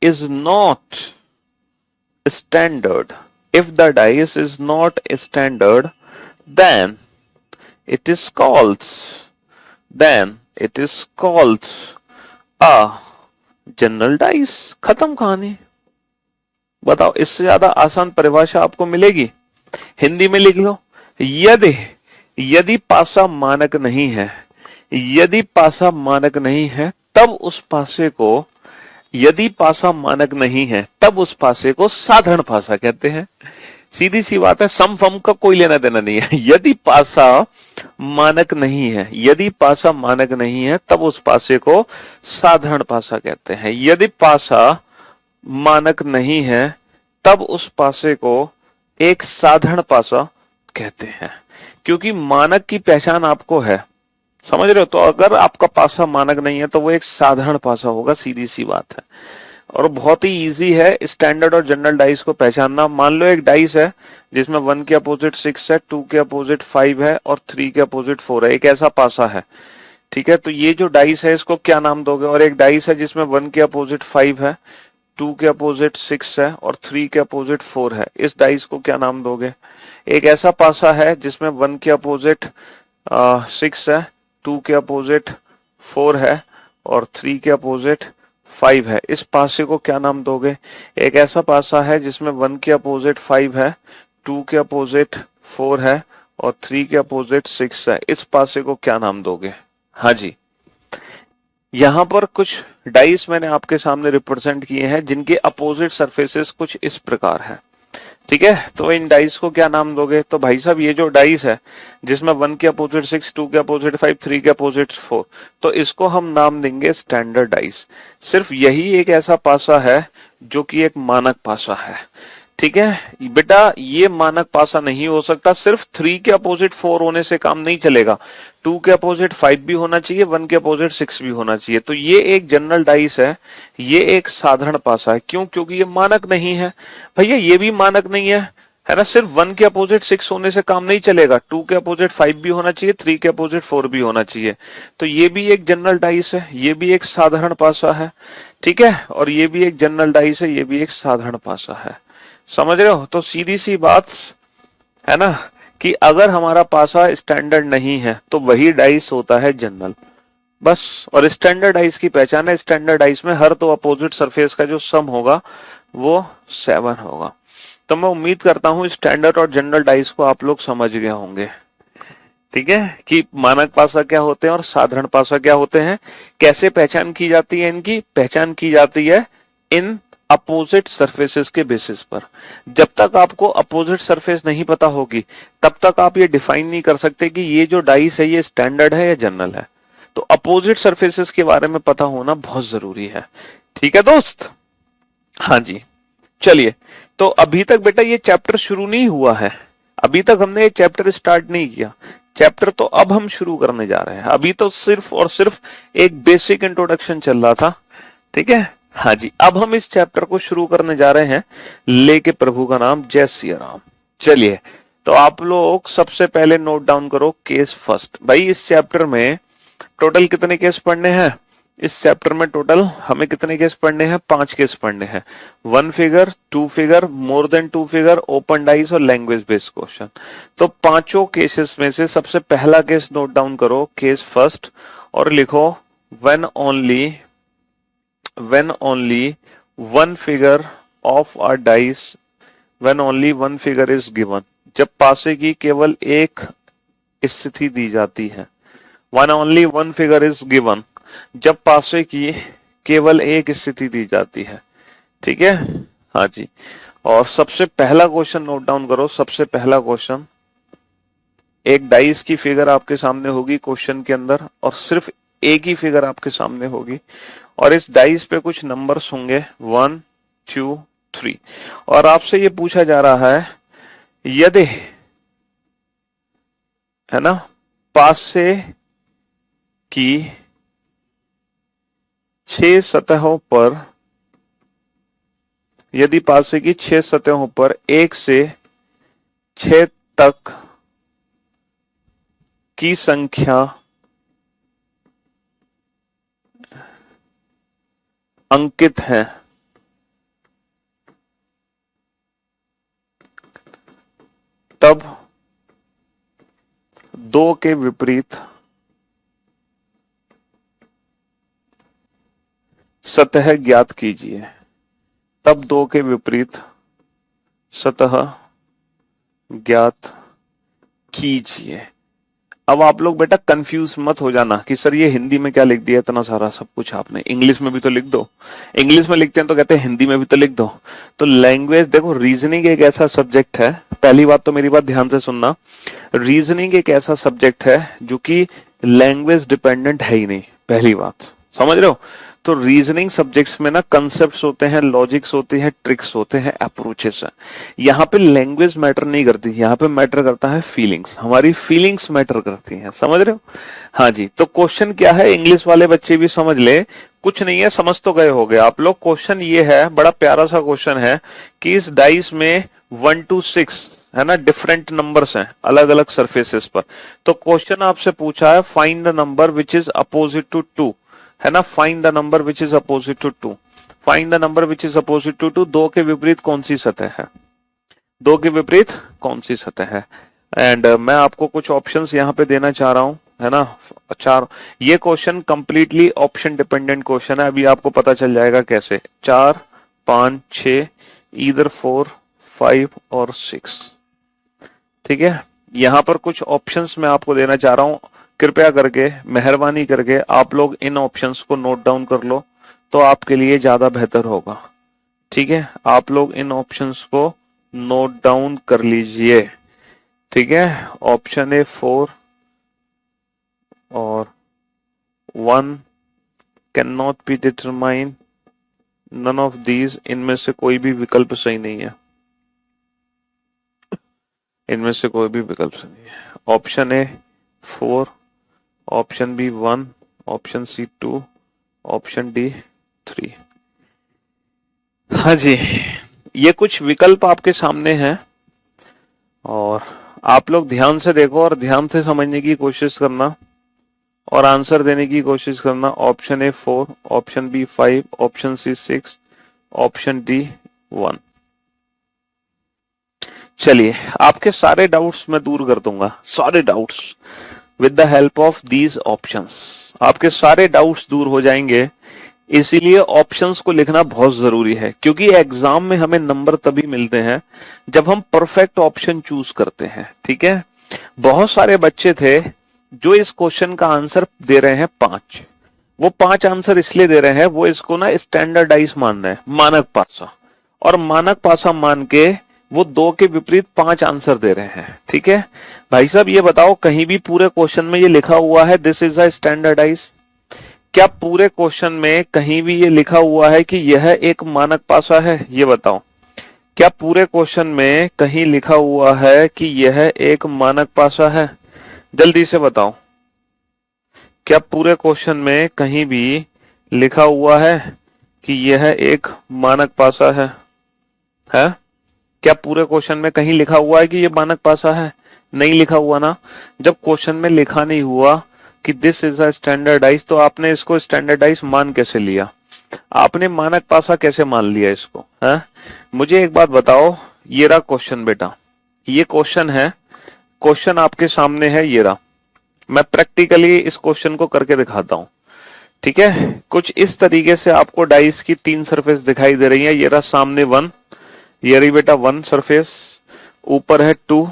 is not standard, if the dice is not standard, then it is called a general dice. खत्म कहानी। बताओ इससे ज्यादा आसान परिभाषा आपको मिलेगी? हिंदी में लिख लो, यदि पासा मानक नहीं है, यदि पासा मानक नहीं है तब उस पासे को, यदि पासा मानक नहीं है तब उस पासे को साधारण पासा कहते हैं। सीधी सी बात है, सम फम का कोई लेना देना नहीं है। यदि पासा मानक नहीं है, यदि पासा मानक नहीं है तब उस पासे को साधारण पासा कहते हैं। यदि पासा मानक नहीं है तब उस पासे को एक साधारण पासा कहते हैं। क्योंकि मानक की पहचान आपको है, समझ रहे हो? तो अगर आपका पासा मानक नहीं है तो वो एक साधारण पासा होगा, सीधी सी बात है। और बहुत ही इजी है स्टैंडर्ड और जनरल डाइस को पहचानना। मान लो एक डाइस है जिसमें 1 के अपोजिट 6 है, 2 के अपोजिट 5 है और 3 के अपोजिट 4 है। एक ऐसा पासा है, ठीक है? तो ये जो डाइस है इसको क्या नाम दोगे? और एक डाइस है जिसमें 1 के अपोजिट 5 है, 2 के अपोजिट 6 है और 3 के अपोजिट 4 है। इस डाइस को क्या नाम दोगे? एक ऐसा पासा है जिसमें 1 के अपोजिट 6 है, 2 के अपोजिट 4 है और 3 के अपोजिट 5 है। इस पासे को क्या नाम दोगे? एक ऐसा पासा है जिसमें 1 के अपोजिट 5 है, 2 के अपोजिट 4 है और 3 के अपोजिट 6 है। इस पासे को क्या नाम दोगे? हाँ जी, यहां पर कुछ डाइस मैंने आपके सामने रिप्रेजेंट किए हैं जिनके अपोजिट सरफेसेस कुछ इस प्रकार है, ठीक है? तो इन डाइस को क्या नाम दोगे? तो भाई साहब ये जो डाइस है जिसमें 1 के अपोजिट 6, 2 के अपोजिट 5, 3 के अपोजिट 4, तो इसको हम नाम देंगे स्टैंडर्ड डाइस। सिर्फ यही एक ऐसा पासा है जो कि एक मानक पासा है, ठीक है बेटा? ये मानक पासा नहीं हो सकता। सिर्फ 3 के अपोजिट 4 होने से काम नहीं चलेगा, 2 के अपोजिट 5 भी होना चाहिए, 1 के अपोजिट 6 भी होना चाहिए। तो ये एक जनरल डाइस है, ये एक साधारण पासा है। क्यों? क्योंकि ये मानक नहीं है। भैया ये भी मानक नहीं है ना? सिर्फ 1 के अपोजिट 6 होने से काम नहीं चलेगा, 2 के अपोजिट 5 भी होना चाहिए, 3 के अपोजिट 4 भी होना चाहिए। तो ये भी एक जनरल डाइस है, ये भी एक साधारण पासा है, ठीक है? और ये भी एक जनरल डाइस है, ये भी एक साधारण पासा है। समझ रहे हो? तो सीधी सी बात है ना कि अगर हमारा पासा स्टैंडर्ड नहीं है तो वही डाइस होता है जनरल, बस। और स्टैंडर्ड डाइस की पहचान है, स्टैंडर्ड डाइस में हर दो अपोजिट सरफेस का जो सम होगा वो 7 होगा। तो मैं उम्मीद करता हूं स्टैंडर्ड और जनरल डाइस को आप लोग समझ गए होंगे, ठीक है? कि मानक पासा क्या होते हैं और साधारण पासा क्या होते हैं, कैसे पहचान की जाती है। इनकी पहचान की जाती है इन अपोजिट सरफेसेस के बेसिस पर। जब तक आपको अपोजिट सरफेस नहीं पता होगी तब तक आप ये डिफाइन नहीं कर सकते कि ये जो डाइस है ये स्टैंडर्ड है या जनरल है। तो अपोजिट सरफेसेस के बारे में पता होना बहुत जरूरी है, ठीक है दोस्त? हाँ जी, चलिए। तो अभी तक बेटा ये चैप्टर शुरू नहीं हुआ है, अभी तक हमने ये चैप्टर स्टार्ट नहीं किया। चैप्टर तो अब हम शुरू करने जा रहे हैं। अभी तो सिर्फ और सिर्फ एक बेसिक इंट्रोडक्शन चल रहा था, ठीक है? हाँ जी, अब हम इस चैप्टर को शुरू करने जा रहे हैं, लेके प्रभु का नाम जय सिया राम। चलिए, तो आप लोग सबसे पहले नोट डाउन करो केस फर्स्ट। भाई इस चैप्टर में टोटल कितने केस पढ़ने हैं? इस चैप्टर में टोटल हमें कितने केस पढ़ने हैं? 5 केस पढ़ने हैं। 1 figure, 2 figure, more than 2 figure, open dice और लैंग्वेज बेस्ड क्वेश्चन। तो पांचों केसेस में से सबसे पहला केस नोट डाउन करो, केस फर्स्ट, और लिखो when only one figure of a dice, when only one figure is given, जब पासे की केवल एक स्थिति दी जाती है। when only one figure is given, जब पासे की केवल एक स्थिति दी जाती है, ठीक है? हाँ जी। और सबसे पहला क्वेश्चन नोट डाउन करो। सबसे पहला क्वेश्चन, एक डाइस की फिगर आपके सामने होगी क्वेश्चन के अंदर, और सिर्फ एक ही फिगर आपके सामने होगी, और इस डाइस पे कुछ नंबर्स होंगे 1, 2, 3। और आपसे ये पूछा जा रहा है यदि, है ना, पासे की 6 सतहों पर, यदि पासे की 6 सतहों पर 1 से 6 तक की संख्या अंकित है, तब 2 के विपरीत सतह ज्ञात कीजिए। तब 2 के विपरीत सतह ज्ञात कीजिए। अब आप लोग बेटा कंफ्यूज मत हो जाना कि सर ये हिंदी में क्या लिख दिया इतना सारा सब कुछ आपने, इंग्लिश में भी तो लिख दो। इंग्लिश में लिखते हैं तो कहते हैं हिंदी में भी तो लिख दो। तो लैंग्वेज देखो, रीजनिंग एक ऐसा सब्जेक्ट है, पहली बात तो मेरी बात ध्यान से सुनना, रीजनिंग एक ऐसा सब्जेक्ट है जो कि लैंग्वेज डिपेंडेंट है ही नहीं, पहली बात समझ रहे हो। तो रीजनिंग सब्जेक्ट्स में ना कंसेप्ट्स होते हैं, लॉजिक्स होते हैं, ट्रिक्स होते हैं, अप्रोचेस है। यहाँ पे लैंग्वेज मैटर नहीं करती, यहाँ पे मैटर करता है फीलिंग्स, हमारी फीलिंग्स मैटर करती हैं, समझ रहे हो। हाँ जी, तो क्वेश्चन क्या है, इंग्लिश वाले बच्चे भी समझ ले, कुछ नहीं है, समझ तो गए होगे आप लोग। क्वेश्चन ये है, बड़ा प्यारा सा क्वेश्चन है कि इस डाइस में 1 to 6 है ना, डिफरेंट नंबर्स हैं अलग अलग सरफेसेस पर। तो क्वेश्चन आपसे पूछा है find the number which is opposite to 2, है ना, find the number which is opposite to 2, find the number which is opposite to 2, 2 के विपरीत कौन सी सतह है, 2 के विपरीत कौन सी सतह है। एंड मैं आपको कुछ ऑप्शंस यहाँ पे देना चाह रहा हूं, है ना, चार। ये question completely option dependent question है, अभी आपको पता चल जाएगा कैसे। 4, 5, 6, ईदर 4, 5 और 6, ठीक है। यहां पर कुछ ऑप्शंस मैं आपको देना चाह रहा हूं, कृपया करके मेहरबानी करके आप लोग इन ऑप्शंस को नोट डाउन कर लो तो आपके लिए ज्यादा बेहतर होगा, ठीक है। आप लोग इन ऑप्शंस को नोट डाउन कर लीजिए, ठीक है। ऑप्शन ए 4 और 1 can not be determine, none of these, इनमें से कोई भी विकल्प सही नहीं है, इनमें से कोई भी विकल्प सही नहीं है। Option A 4, option B 1, option C 2, option D 3। हाँ जी, ये कुछ विकल्प आपके सामने हैं और आप लोग ध्यान से देखो और ध्यान से समझने की कोशिश करना और आंसर देने की कोशिश करना। Option A 4, option B 5, option C 6, option D 1। चलिए, आपके सारे डाउट्स मैं दूर कर दूंगा, सारे doubts with the help of these options, आपके सारे डाउट्स दूर हो जाएंगे। इसीलिए ऑप्शंस को लिखना बहुत जरूरी है, क्योंकि एग्जाम में हमें नंबर तभी मिलते हैं जब हम परफेक्ट ऑप्शन चूज करते हैं, ठीक है। बहुत सारे बच्चे थे जो इस क्वेश्चन का आंसर दे रहे हैं 5, वो 5 आंसर इसलिए दे रहे हैं, वो इसको ना स्टैंडर्डाइज मान रहे हैं, मानक पासा, और मानक पासा मान के वो 2 के विपरीत 5 आंसर दे रहे हैं, ठीक है। भाई साहब ये बताओ, कहीं भी पूरे क्वेश्चन में ये लिखा हुआ है दिस इज अ स्टैंडर्डाइज? क्या पूरे क्वेश्चन में कहीं भी ये लिखा हुआ है कि यह एक मानक पासा है? ये बताओ, क्या पूरे क्वेश्चन में कहीं लिखा हुआ है कि यह एक मानक पासा है? जल्दी से बताओ, क्या पूरे क्वेश्चन में कहीं भी लिखा हुआ है कि यह एक मानक पासा है? क्या पूरे क्वेश्चन में कहीं लिखा हुआ है कि यह मानक पासा है? नहीं लिखा हुआ ना। जब क्वेश्चन में लिखा नहीं हुआ कि दिस इज अ स्टैंडर्डाइज, तो आपने इसको स्टैंडर्डाइज मान कैसे लिया? आपने मानक पासा कैसे मान लिया इसको, है? मुझे एक बात बताओ, ये रहा क्वेश्चन बेटा, ये क्वेश्चन है, क्वेश्चन आपके सामने है, ये रहा। मैं प्रैक्टिकली इस क्वेश्चन को करके दिखाता हूं, ठीक है। कुछ इस तरीके से आपको डाइस की 3 सरफेस दिखाई दे रही है। ये रहा सामने 1, ये रही बेटा 1 सरफेस, ऊपर है 2,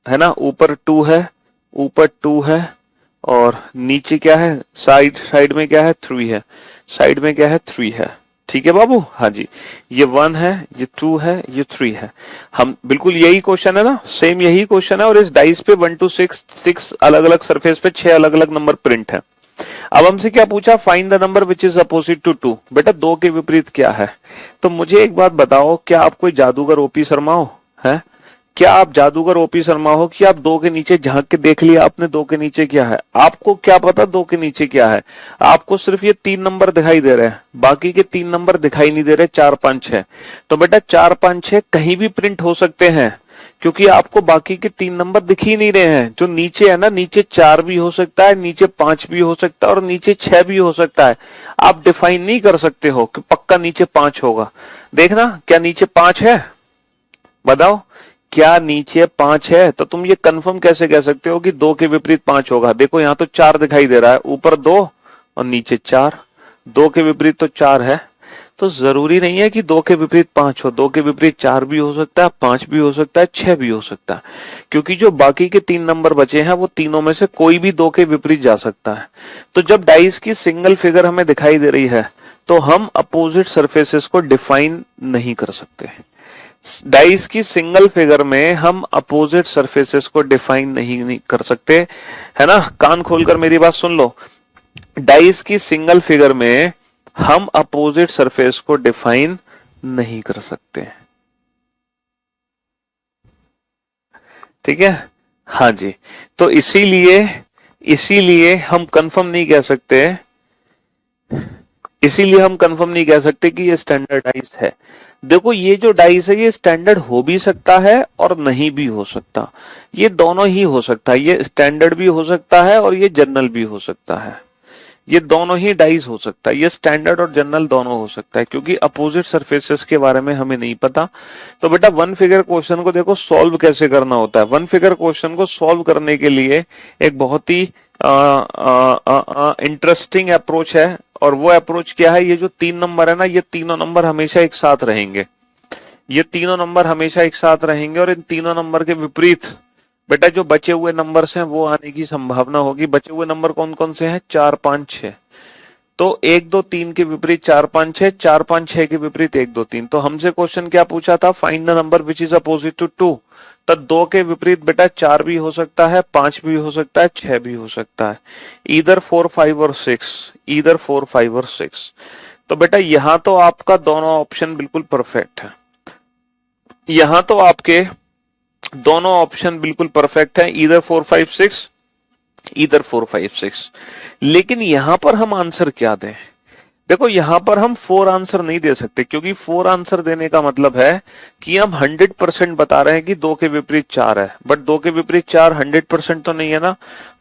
है ना, ऊपर 2 है, ऊपर 2 है, और नीचे क्या है, साइड में क्या है, 3 है, साइड में क्या है, 3 है, ठीक है बाबू। हाँ जी, ये 1 है, ये 2 है, ये 3 है। हम बिल्कुल यही क्वेश्चन है ना, सेम यही क्वेश्चन है, और इस डाइस पे 1 to 6 अलग अलग सरफेस पे 6 अलग अलग नंबर प्रिंट है। अब हमसे क्या पूछा, find the number which is opposite to 2। बेटा 2 के विपरीत क्या है? तो मुझे एक बात बताओ, क्या आप कोई जादूगर ओपी शर्मा हो? है क्या आप जादूगर ओपी शर्मा हो कि आप 2 के नीचे झांक के देख लिया आपने 2 के नीचे क्या है? आपको क्या पता 2 के नीचे क्या है? आपको सिर्फ ये 3 नंबर दिखाई दे रहे हैं, बाकी के 3 नंबर दिखाई नहीं दे रहे, 4 5 6। तो बेटा 4 5 6 कहीं भी प्रिंट हो सकते हैं, क्योंकि आपको बाकी के 3 नंबर दिख ही नहीं रहे हैं। जो नीचे है ना, नीचे 4 भी हो सकता है, नीचे 5 भी हो सकता है और नीचे 6 भी हो सकता है। आप डिफाइन नहीं कर सकते हो कि पक्का नीचे 5 होगा। देखना क्या नीचे 5 है? बताओ क्या नीचे 5 है? तो तुम ये कंफर्म कैसे कह सकते हो कि 2 के विपरीत 5 होगा? देखो यहां तो 4 दिखाई दे रहा है, ऊपर 2 और नीचे 4। 2 के विपरीत तो 4 है, तो जरूरी नहीं है कि 2 के विपरीत 5 हो। 2 के विपरीत 4 भी हो सकता है, 5 भी हो सकता है, 6 भी हो सकता है, क्योंकि जो बाकी के 3 नंबर बचे हैं वो तीनों में से कोई भी 2 के विपरीत जा सकता है। तो जब डाइस की सिंगल फिगर हमें दिखाई दे रही है तो हम अपोजिट सरफेसेस को डिफाइन नहीं कर सकते। डाइस की सिंगल फिगर में हम अपोजिट सरफेसेस को डिफाइन नहीं कर सकते, है ना? कान खोलकर मेरी बात सुन लो। डाइस की सिंगल फिगर में हम अपोजिट सरफेस को डिफाइन नहीं कर सकते। ठीक है, हाँ जी। तो इसीलिए हम कंफर्म नहीं कह सकते, इसीलिए हम कंफर्म नहीं कह सकते कि ये स्टैंडर्डाइज है। देखो ये जो डाइस है ये स्टैंडर्ड हो भी सकता है और नहीं भी हो सकता, ये दोनों ही हो सकता है। ये स्टैंडर्ड भी हो सकता है और ये जनरल भी हो सकता है। ये दोनों ही डाइस हो सकता है, ये स्टैंडर्ड और जनरल दोनों हो सकता है, क्योंकि अपोजिट सरफेसेस के बारे में हमें नहीं पता। तो बेटा वन फिगर क्वेश्चन को देखो सॉल्व कैसे करना होता है। वन फिगर क्वेश्चन को सॉल्व करने के लिए एक बहुत ही इंटरेस्टिंग अप्रोच है, और वो अप्रोच क्या है? ये जो 3 नंबर है ना, ये तीनों नंबर हमेशा एक साथ रहेंगे। ये तीनों नंबर हमेशा एक साथ रहेंगे और इन तीनों नंबर के विपरीत बेटा जो बचे हुए नंबर्स हैं वो आने की संभावना होगी। बचे हुए नंबर कौन कौन से हैं? 4 5 6। तो 1 2 3 के विपरीत 4 5 6, 4 5 6 के विपरीत 1 2 3। तो हमसे क्वेश्चन क्या पूछा था? Find the number which is opposite to 2। तो 2 के विपरीत बेटा 4 भी हो सकता है, 5 भी हो सकता है, 6 भी हो सकता है। ईदर 4 5 और 6, ईदर 4 5 और 6। तो बेटा यहां तो आपका दोनों ऑप्शन बिल्कुल परफेक्ट है, यहां तो आपके दोनों ऑप्शन बिल्कुल परफेक्ट है, ईदर 4 5 6, ईदर 4 5 6। लेकिन यहां पर हम आंसर क्या दें? देखो यहां पर हम 4 आंसर नहीं दे सकते, क्योंकि 4 आंसर देने का मतलब है कि हम 100% बता रहे हैं कि 2 के विपरीत 4 है, बट 2 के विपरीत 4 100% तो नहीं है ना।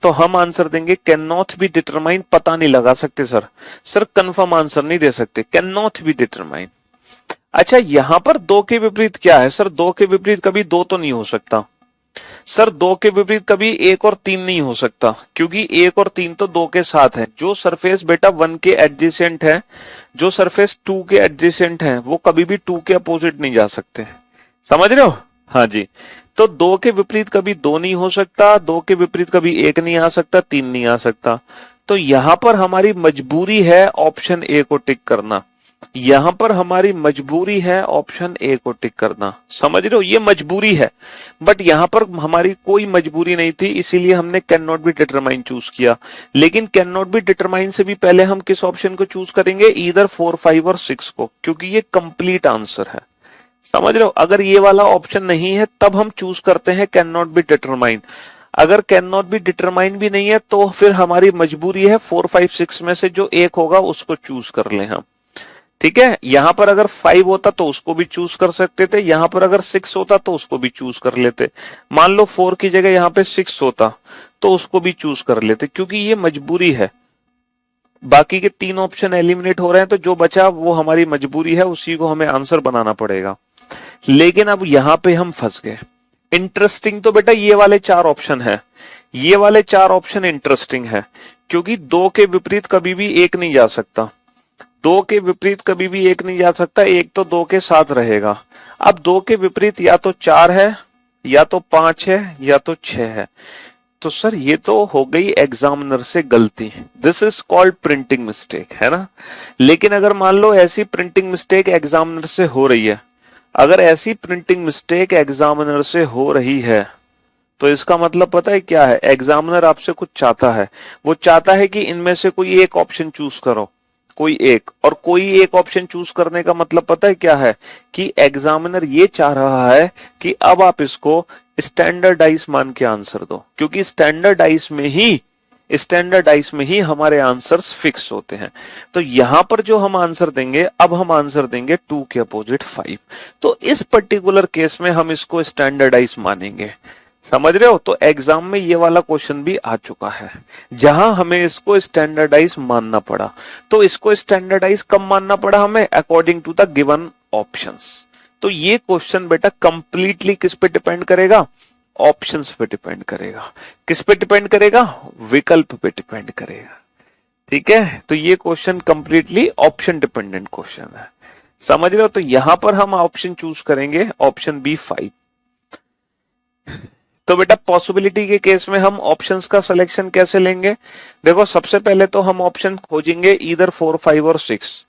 तो हम आंसर देंगे कैन नॉट बी डिटरमाइन। पता नहीं लगा सकते सर कंफर्म आंसर नहीं दे सकते, कैन नॉट बी डिटरमाइन। अच्छा यहां पर 2 के विपरीत क्या है? सर 2 के विपरीत कभी 2 तो नहीं हो सकता। सर 2 के विपरीत कभी 1 और 3 नहीं हो सकता, क्योंकि 1 और 3 तो 2 के साथ है। जो सरफेस बेटा 1 के एडजेसेंट है, जो सरफेस 2 के एडजेसेंट है, वो कभी भी 2 के अपोजिट नहीं जा सकते। समझ रहे हो? हाँ जी। तो 2 के विपरीत कभी 2 नहीं हो सकता, 2 के विपरीत कभी 1 नहीं आ सकता, 3 नहीं आ सकता। तो यहां पर हमारी मजबूरी है ऑप्शन ए को टिक करना। यहां पर हमारी मजबूरी है ऑप्शन ए को टिक करना। समझ रहे हो? ये मजबूरी है, बट यहां पर हमारी कोई मजबूरी नहीं थी, इसीलिए हमने can not be determine choose किया। लेकिन कैन नॉट बी डिटरमाइन से भी पहले हम किस ऑप्शन को चूज करेंगे? ईदर 4 5 और 6 को, क्योंकि ये कंप्लीट आंसर है। समझ रहे हो? अगर ये वाला ऑप्शन नहीं है तब हम चूज करते हैं कैन नॉट बी डिटरमाइन। अगर कैन नॉट बी डिटरमाइन भी नहीं है तो फिर हमारी मजबूरी है 4 5 6 में से जो एक होगा उसको चूज कर लें हम। ठीक है, यहां पर अगर 5 होता तो उसको भी चूज कर सकते थे, यहां पर अगर 6 होता तो उसको भी चूज कर लेते। मान लो 4 की जगह यहां पे 6 होता तो उसको भी चूज कर लेते, क्योंकि ये मजबूरी है। बाकी के 3 ऑप्शन एलिमिनेट हो रहे हैं, तो जो बचा वो हमारी मजबूरी है, उसी को हमें आंसर बनाना पड़ेगा। लेकिन अब यहां पे हम फंस गए। इंटरेस्टिंग तो बेटा ये वाले 4 ऑप्शन है, ये वाले 4 ऑप्शन इंटरेस्टिंग है, क्योंकि 2 के विपरीत कभी भी 1 नहीं जा सकता। 2 के विपरीत कभी भी 1 नहीं जा सकता, 1 तो 2 के साथ रहेगा। अब 2 के विपरीत या तो 4 है, या तो 5 है, या तो 6 है। तो सर ये तो हो गई एग्जामिनर से गलती, this is called printing mistake, है ना। लेकिन अगर मान लो ऐसी प्रिंटिंग मिस्टेक एग्जामिनर से हो रही है, अगर ऐसी प्रिंटिंग मिस्टेक एग्जामिनर से हो रही है तो इसका मतलब पता है क्या है, एग्जामिनर आपसे कुछ चाहता है, वो चाहता है कि इनमें से कोई एक ऑप्शन चूज करो, कोई एक, और कोई एक ऑप्शन चूज करने का मतलब पता है क्या है, कि एग्जामिनर ये चाह रहा है कि अब आप इसको स्टैंडर्डाइज मान के आंसर दो, क्योंकि स्टैंडर्डाइज में ही हमारे आंसर्स फिक्स होते हैं। तो यहां पर जो हम आंसर देंगे, अब हम आंसर देंगे 2 के अपोजिट 5। तो इस पर्टिकुलर केस में हम इसको स्टैंडर्डाइज मानेंगे। समझ रहे हो? तो एग्जाम में ये वाला क्वेश्चन भी आ चुका है, जहां हमें इसको स्टैंडर्डाइज मानना पड़ा। तो इसको स्टैंडर्डाइज कब मानना पड़ा हमें? According to the given options. तो ये क्वेश्चन बेटा कंप्लीटली किस पे डिपेंड करेगा? ऑप्शंस पे डिपेंड करेगा। किस पे डिपेंड करेगा? विकल्प पे डिपेंड करेगा। ठीक है, तो ये question completely option dependent question है। समझ रहे हो? तो यहां पर हम ऑप्शन चूज करेंगे ऑप्शन बी 5। तो बेटा पॉसिबिलिटी के केस में हम ऑप्शंस का सिलेक्शन कैसे लेंगे? देखो, सबसे पहले तो हम ऑप्शन खोजेंगे इधर 4, 5 और 6।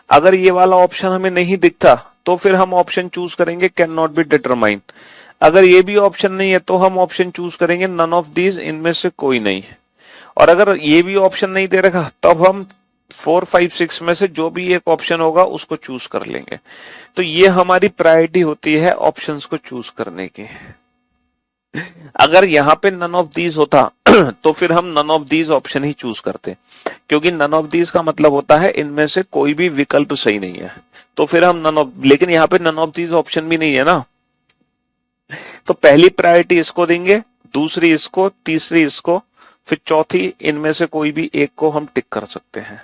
अगर ये वाला ऑप्शन हमें नहीं दिखता तो फिर हम ऑप्शन चूज करेंगे कैन नॉट बी डिटरमाइन। अगर ये भी ऑप्शन नहीं है तो हम ऑप्शन चूज करेंगे नन ऑफ दीज, इनमें से कोई नहीं। और अगर ये भी ऑप्शन नहीं दे रखा तब हम 4, 5, 6 में से जो भी एक ऑप्शन होगा उसको चूज कर लेंगे। तो ये हमारी प्रायोरिटी होती है ऑप्शंस को चूज करने की। अगर यहां पे नन ऑफ दीज होता तो फिर हम नन ऑफ दीज ऑप्शन ही चूज करते, क्योंकि नन ऑफ दीज का मतलब होता है इनमें से कोई भी विकल्प सही नहीं है। तो फिर हम नन ऑफ, लेकिन यहाँ पे नन ऑफ दीज ऑप्शन भी नहीं है ना, तो पहली प्रायोरिटी इसको देंगे, दूसरी इसको, तीसरी इसको, फिर चौथी इनमें से कोई भी एक को हम टिक कर सकते हैं।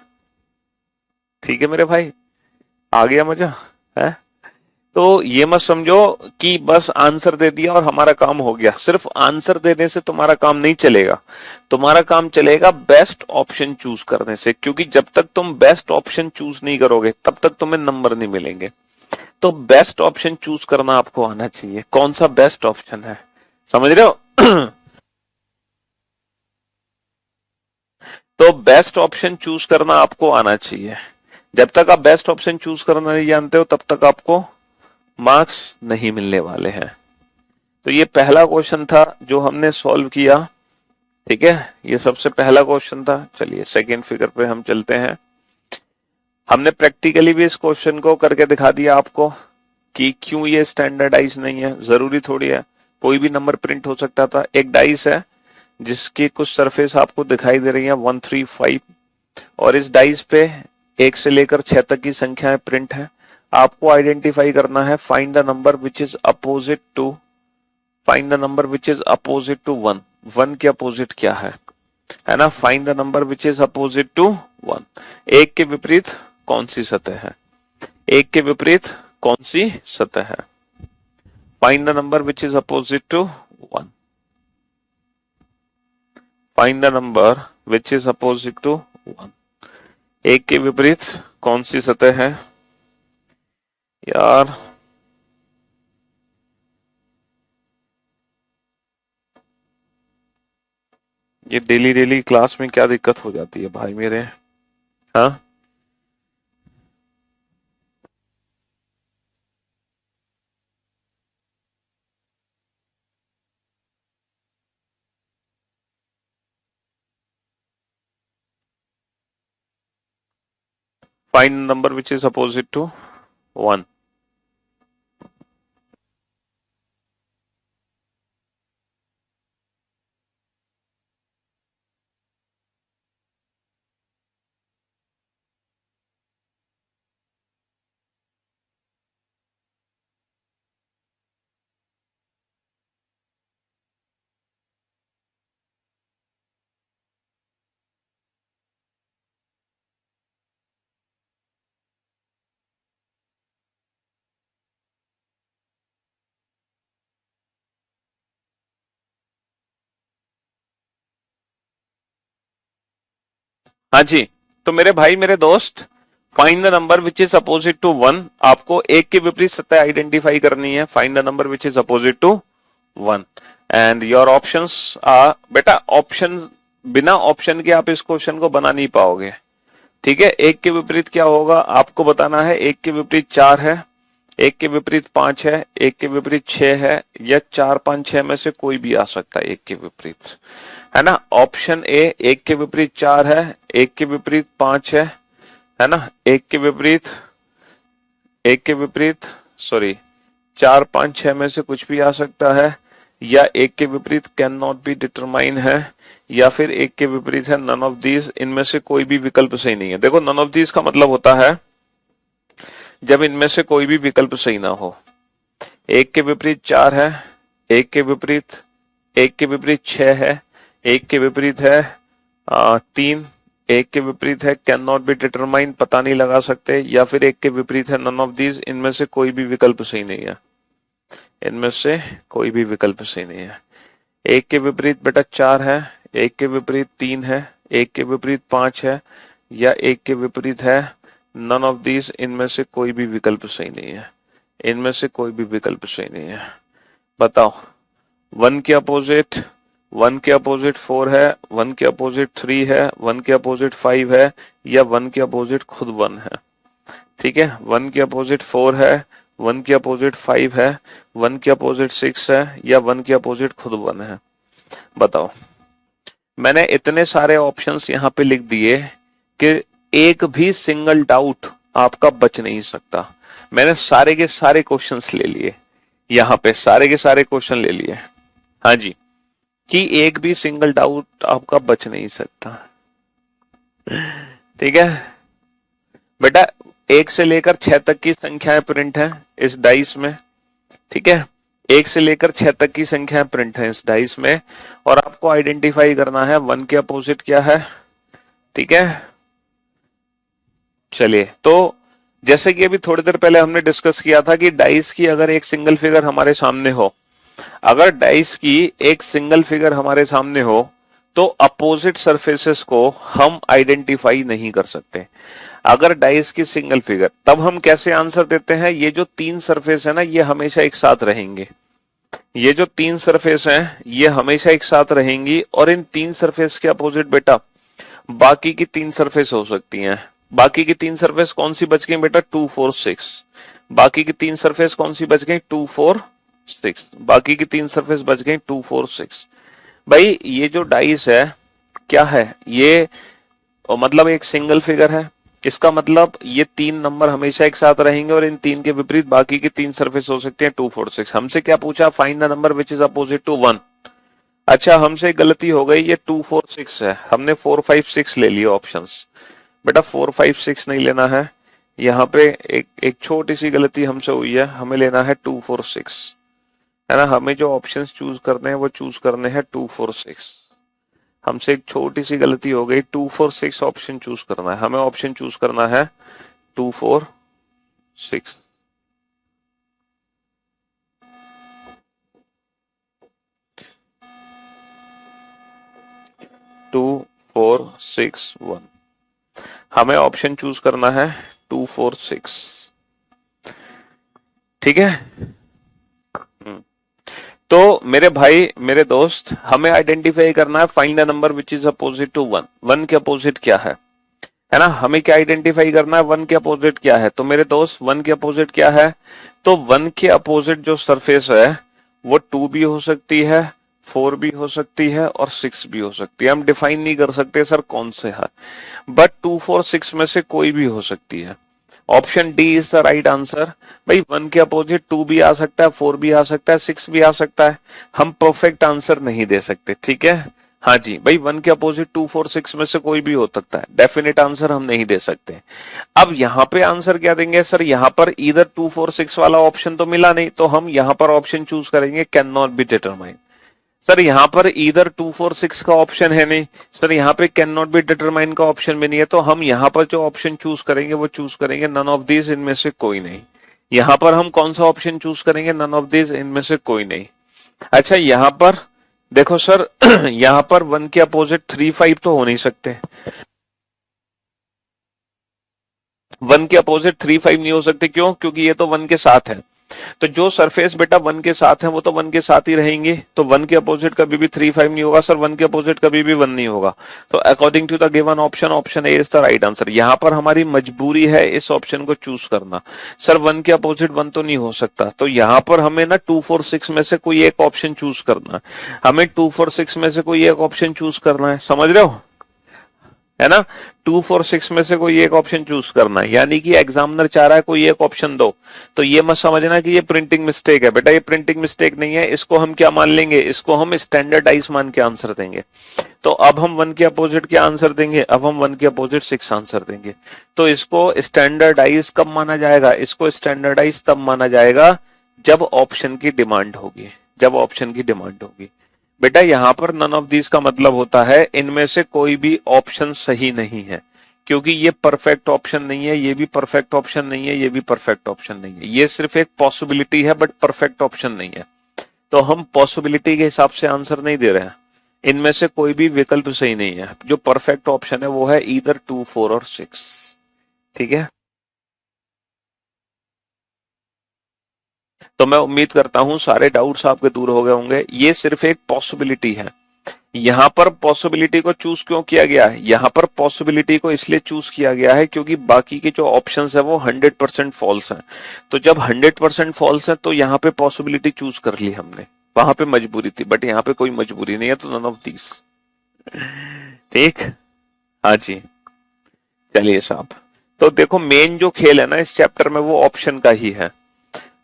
ठीक है मेरे भाई, आ गया मजा है? तो ये मत समझो कि बस आंसर दे दिया और हमारा काम हो गया। सिर्फ आंसर देने से तुम्हारा काम नहीं चलेगा, तुम्हारा काम चलेगा बेस्ट ऑप्शन चूज करने से, क्योंकि जब तक तुम बेस्ट ऑप्शन चूज नहीं करोगे तब तक तुम्हें नंबर नहीं मिलेंगे। तो बेस्ट ऑप्शन चूज करना आपको आना चाहिए। कौन सा बेस्ट ऑप्शन है, समझ रहे हो? तो बेस्ट ऑप्शन चूज करना आपको आना चाहिए। जब तक आप बेस्ट ऑप्शन चूज करना नहीं जानते हो तब तक आपको मार्क्स नहीं मिलने वाले हैं। तो ये पहला क्वेश्चन था जो हमने सॉल्व किया। ठीक है, ये सबसे पहला क्वेश्चन था। चलिए सेकेंड फिगर पे हम चलते हैं। हमने प्रैक्टिकली भी इस क्वेश्चन को करके दिखा दिया आपको कि क्यों ये स्टैंडर्डाइज नहीं है। जरूरी थोड़ी है, कोई भी नंबर प्रिंट हो सकता था। एक डाइस है जिसकी कुछ सरफेस आपको दिखाई दे रही है 1, 3, 5, और इस डाइस पे 1 से लेकर 6 तक की संख्याएं प्रिंट है। आपको आइडेंटिफाई करना है, find the number which is opposite to, find the number which is opposite to 1। 1 के अपोजिट क्या है ना? Find the number which is opposite to 1। 1 के विपरीत कौन सी सतह है? 1 के विपरीत कौन सी सतह है? Find the number which is opposite to 1। Find the number which is opposite to 1। 1 के विपरीत कौन सी सतह है? यार ये डेली डेली क्लास में क्या दिक्कत हो जाती है भाई मेरे? हाँ, find number which is opposite to 1। हाँ जी, तो मेरे भाई मेरे दोस्त, find the number which is opposite to 1। आपको 1 के विपरीत सतह आइडेंटिफाई करनी है। Find the number which is opposite to 1 and your options are, बेटा ऑप्शन, बिना ऑप्शन के आप इस क्वेश्चन को बना नहीं पाओगे। ठीक है, 1 के विपरीत क्या होगा आपको बताना है। 1 के विपरीत 4 है, एक के विपरीत 5 है, एक के विपरीत 6 है, या 4 5 6 में से कोई भी आ सकता है एक के विपरीत, है ना। ऑप्शन ए एक के विपरीत 4 है, एक के विपरीत 5 है ना, एक के विपरीत सॉरी 4 5 6 में से कुछ भी आ सकता है, या एक के विपरीत कैन नॉट बी डिटरमाइन है, या फिर एक के विपरीत है नन ऑफ दीज, इनमें से कोई भी विकल्प सही नहीं है। देखो नन ऑफ दीज का मतलब होता है जब इनमें से कोई भी विकल्प सही ना हो। एक के विपरीत 4 है, एक के विपरीत 6 है, एक के विपरीत है 3, एक के विपरीत है कैन नॉट बी डिटरमाइन, पता नहीं लगा सकते, या फिर एक के विपरीत है नन ऑफ दीज, इनमें से कोई भी विकल्प सही नहीं है, इनमें से कोई भी विकल्प सही नहीं है। एक के विपरीत बेटा 4 है, एक के विपरीत 3 है, एक के विपरीत 5 है, या एक के विपरीत है नन ऑफ दीज, इनमें से कोई भी विकल्प सही नहीं है, इनमें से कोई भी विकल्प सही नहीं है। बताओ 1 के अपोजिट 4 है, 1 के अपोजिट 3 है, 1 के अपोजिट 5 है, या 1 के अपोजिट खुद 1 है। ठीक है, 1 के अपोजिट 4 है, 1 के अपोजिट 5 है, 1 के अपोजिट 6 है, या 1 के अपोजिट खुद 1 है। बताओ, मैंने इतने सारे ऑप्शंस यहाँ पे लिख दिए कि एक भी सिंगल डाउट आपका बच नहीं सकता। मैंने सारे के सारे क्वेश्चंस ले लिए, यहाँ पे सारे के सारे क्वेश्चन ले लिए, हाँ जी, कि एक भी सिंगल डाउट आपका बच नहीं सकता। ठीक है बेटा, 1 से लेकर 6 तक की संख्याएं प्रिंट है इस डाइस में। ठीक है, 1 से लेकर 6 तक की संख्याएं प्रिंट है इस डाइस में, और आपको आइडेंटिफाई करना है 1 के अपोजिट क्या है। ठीक है, चलिए, तो जैसे कि अभी थोड़ी देर पहले हमने डिस्कस किया था कि डाइस की अगर एक सिंगल फिगर हमारे सामने हो, अगर डाइस की एक सिंगल फिगर हमारे सामने हो तो अपोजिट सरफेसेस को हम आइडेंटिफाई नहीं कर सकते। अगर डाइस की सिंगल फिगर, तब हम कैसे आंसर देते हैं, ये जो 3 सरफेस है ना, ये हमेशा एक साथ रहेंगे, ये जो 3 सरफेस हैं ये हमेशा एक साथ रहेंगी, और इन 3 सरफेस के अपोजिट बेटा बाकी की 3 सरफेस हो सकती हैं। बाकी की 3 सरफेस कौन सी बच गई बेटा, 2 4 6। बाकी की 3 सरफेस कौन सी बच गई, 2 4 6। बाकी की 3 सरफेस बच गई 2 4 6। भाई ये जो डाइस है क्या है, ये मतलब एक सिंगल फिगर है, इसका मतलब ये 3 नंबर हमेशा एक साथ रहेंगे, और इन 3 के विपरीत बाकी की 3 सरफेस हो सकती हैं 2 4 6। हमसे क्या पूछा, find the number which is opposite to 1। अच्छा, हमसे गलती हो गई, ये 2 4 6 है, हमने 4 5 6 ले लिए ऑप्शंस। बेटा 4 5 6 नहीं लेना है, यहाँ पे एक छोटी सी गलती हमसे हुई है, हमें लेना है 2 4 6, है ना। हमें जो ऑप्शंस चूज करने हैं वो चूज करने हैं 2 4 6। हमसे एक छोटी सी गलती हो गई, 2 4 6 ऑप्शन चूज करना है, हमें ऑप्शन चूज करना है 2 4 6। टू 4 6 1, हमें ऑप्शन चूज करना है 2 4 6। ठीक है, तो मेरे भाई मेरे दोस्त, हमें आइडेंटिफाई करना है find the number which is opposite to 1। 1 के अपोजिट क्या है ना, हमें क्या आइडेंटिफाई करना है, 1 के अपोजिट क्या है। तो मेरे दोस्त 1 के अपोजिट क्या है, तो 1 के अपोजिट जो सरफेस है वो 2 भी हो सकती है, 4 भी हो सकती है, और 6 भी हो सकती है। हम डिफाइन नहीं कर सकते सर कौन से है, बट 2 4 6 में से कोई भी हो सकती है। Option D is the right answer. भाई 1 के अपोजिट 2 भी आ सकता है, 4 भी आ सकता है, 6 भी आ सकता है, हम परफेक्ट आंसर नहीं दे सकते। ठीक है, हाँ जी भाई, 1 के अपोजिट 2 4 6 में से कोई भी हो सकता है, डेफिनेट आंसर हम नहीं दे सकते। अब यहाँ पे आंसर क्या देंगे सर, यहाँ पर इधर 2 4 6 वाला ऑप्शन तो मिला नहीं, तो हम यहाँ पर ऑप्शन चूज करेंगे can not be determine. Sir यहाँ पर इधर 2 4 6 का ऑप्शन है नहीं, सर यहाँ पे कैन नॉट बी डिटरमाइन का ऑप्शन भी नहीं है, तो हम यहाँ पर जो ऑप्शन चूज करेंगे वो चूज करेंगे नन ऑफ दीज, इनमें से कोई नहीं। यहाँ पर हम कौन सा ऑप्शन चूज करेंगे, नन ऑफ दीज, इनमें से कोई नहीं। अच्छा, यहाँ पर देखो सर यहाँ पर 1 के अपोजिट 3 5 तो हो नहीं सकते, 1 के अपोजिट 3 5 नहीं हो सकते, क्यों, क्योंकि ये तो 1 के साथ है। तो जो सरफेस बेटा 1 के साथ है वो तो 1 के साथ ही रहेंगे, तो 1 के अपोजिट कभी भी 3 5 नहीं होगा सर, 1 के अपोजिट कभी भी 1 नहीं होगा। तो according to the given option, option A is the right answer. यहां पर हमारी मजबूरी है इस ऑप्शन को चूज करना। सर 1 के अपोजिट 1 तो नहीं हो सकता, तो यहां पर हमें ना 2 4 6 में से कोई एक ऑप्शन चूज करना है। हमें 2 4 6 में से कोई एक ऑप्शन चूज करना है, समझ रहे हो, है ना। 2 4 6 में से कोई एक ऑप्शन चूज करना है, यानी कि एग्जामिनर चाह रहा है कोई एक ऑप्शन दो। तो ये मत समझना कि ये प्रिंटिंग मिस्टेक है, बेटा ये प्रिंटिंग मिस्टेक नहीं है। इसको हम क्या मान लेंगे, इसको हम स्टैंडर्डाइज मान के आंसर देंगे। तो अब हम 1 के अपोजिट क्या आंसर देंगे, अब हम 1 के अपोजिट 6 आंसर देंगे। तो इसको स्टैंडर्डाइज कब माना जाएगा, इसको स्टैंडर्डाइज तब माना जाएगा जब ऑप्शन की डिमांड होगी, जब ऑप्शन की डिमांड होगी। बेटा यहां पर नन ऑफ दीज का मतलब होता है इनमें से कोई भी ऑप्शन सही नहीं है, क्योंकि ये परफेक्ट ऑप्शन नहीं है, ये भी परफेक्ट ऑप्शन नहीं है, ये भी परफेक्ट ऑप्शन नहीं है। ये सिर्फ एक पॉसिबिलिटी है बट परफेक्ट ऑप्शन नहीं है। तो हम पॉसिबिलिटी के हिसाब से आंसर नहीं दे रहे हैं, इनमें से कोई भी विकल्प सही नहीं है। जो परफेक्ट ऑप्शन है वो है ईदर 2 4 और 6। ठीक है, तो मैं उम्मीद करता हूं सारे डाउट्स आपके दूर हो गए होंगे। ये सिर्फ एक पॉसिबिलिटी है। यहां पर पॉसिबिलिटी को चूज क्यों किया गया है, यहां पर पॉसिबिलिटी को इसलिए चूज किया गया है क्योंकि बाकी के जो ऑप्शंस है वो 100% फॉल्स हैं। तो जब 100% फॉल्स है तो यहाँ पे पॉसिबिलिटी चूज कर ली हमने, वहां पे मजबूरी थी, बट यहाँ पे कोई मजबूरी नहीं है, तो नन ऑफ दीस। ठीक, हाँ जी, चलिए साहब। तो देखो मेन जो खेल है ना इस चैप्टर में वो ऑप्शन का ही है,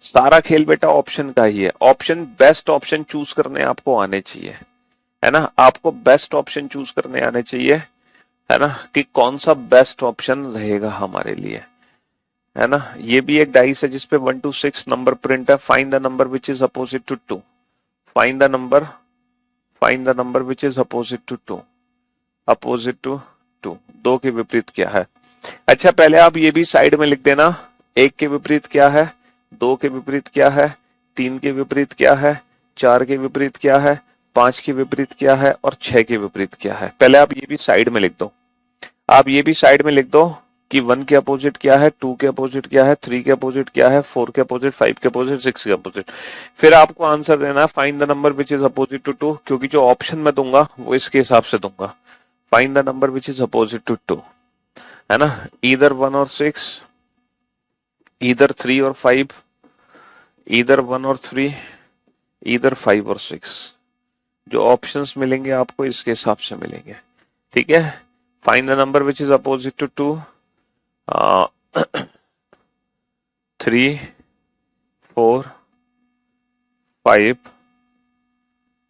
सारा खेल बेटा ऑप्शन का ही है। ऑप्शन, बेस्ट ऑप्शन चूज करने आपको आने चाहिए, है ना, आपको बेस्ट ऑप्शन चूज करने आने चाहिए, है ना, कि कौन सा बेस्ट ऑप्शन रहेगा हमारे लिए, है ना। ये भी एक डाइस है जिसपे 1 to 6 नंबर प्रिंट है। Find the number which is opposite to 2, find the number, find the number which is opposite to 2, opposite to 2, 2 के विपरीत क्या है। अच्छा पहले आप ये भी साइड में लिख देना, 1 के विपरीत क्या है, 2 के विपरीत क्या है, 3 के विपरीत क्या है, 4 के विपरीत क्या है, 5 के विपरीत क्या है और 6 के विपरीत क्या है। पहले आप ये भी साइड में लिख दो, आप ये भी साइड में लिख दो कि 1 के अपोजिट क्या है, 2 के अपोजिट क्या है, 3 के अपोजिट क्या है, 4 के अपोजिट, 5 के अपोजिट, 6 के अपोजिट। फिर आपको आंसर देना है find the number which is opposite to 2, क्योंकि जो ऑप्शन मैं दूंगा वो इसके हिसाब से दूंगा। Find the number which is opposite to 2, है ना, ईदर 1 और 6, ईदर 3 और 5, ईदर 1 और 3, ईदर 5 और 6। जो ऑप्शंस मिलेंगे आपको इसके हिसाब से मिलेंगे। ठीक है, find the number which is opposite to 2, 3 4 5,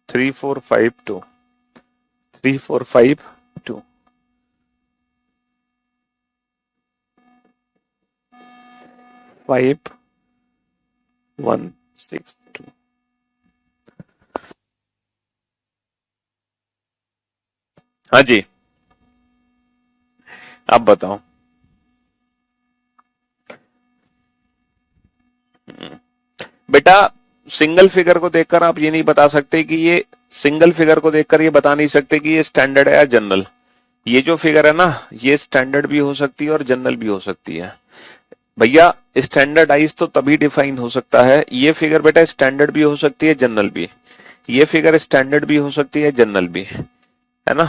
3 4 5 2, 3 4 5 2, 5 1 6 2। हाँ जी, आप बताओ। बेटा सिंगल फिगर को देखकर आप ये नहीं बता सकते कि ये, सिंगल फिगर को देखकर ये बता नहीं सकते कि ये स्टैंडर्ड है या जनरल। ये जो फिगर है ना ये स्टैंडर्ड भी हो सकती है और जनरल भी हो सकती है। भैया स्टैंडर्डाइज तो तभी डिफाइन हो सकता है, ये फिगर बेटा स्टैंडर्ड भी हो सकती है जनरल भी, ये फिगर स्टैंडर्ड भी हो सकती है जनरल भी, है ना।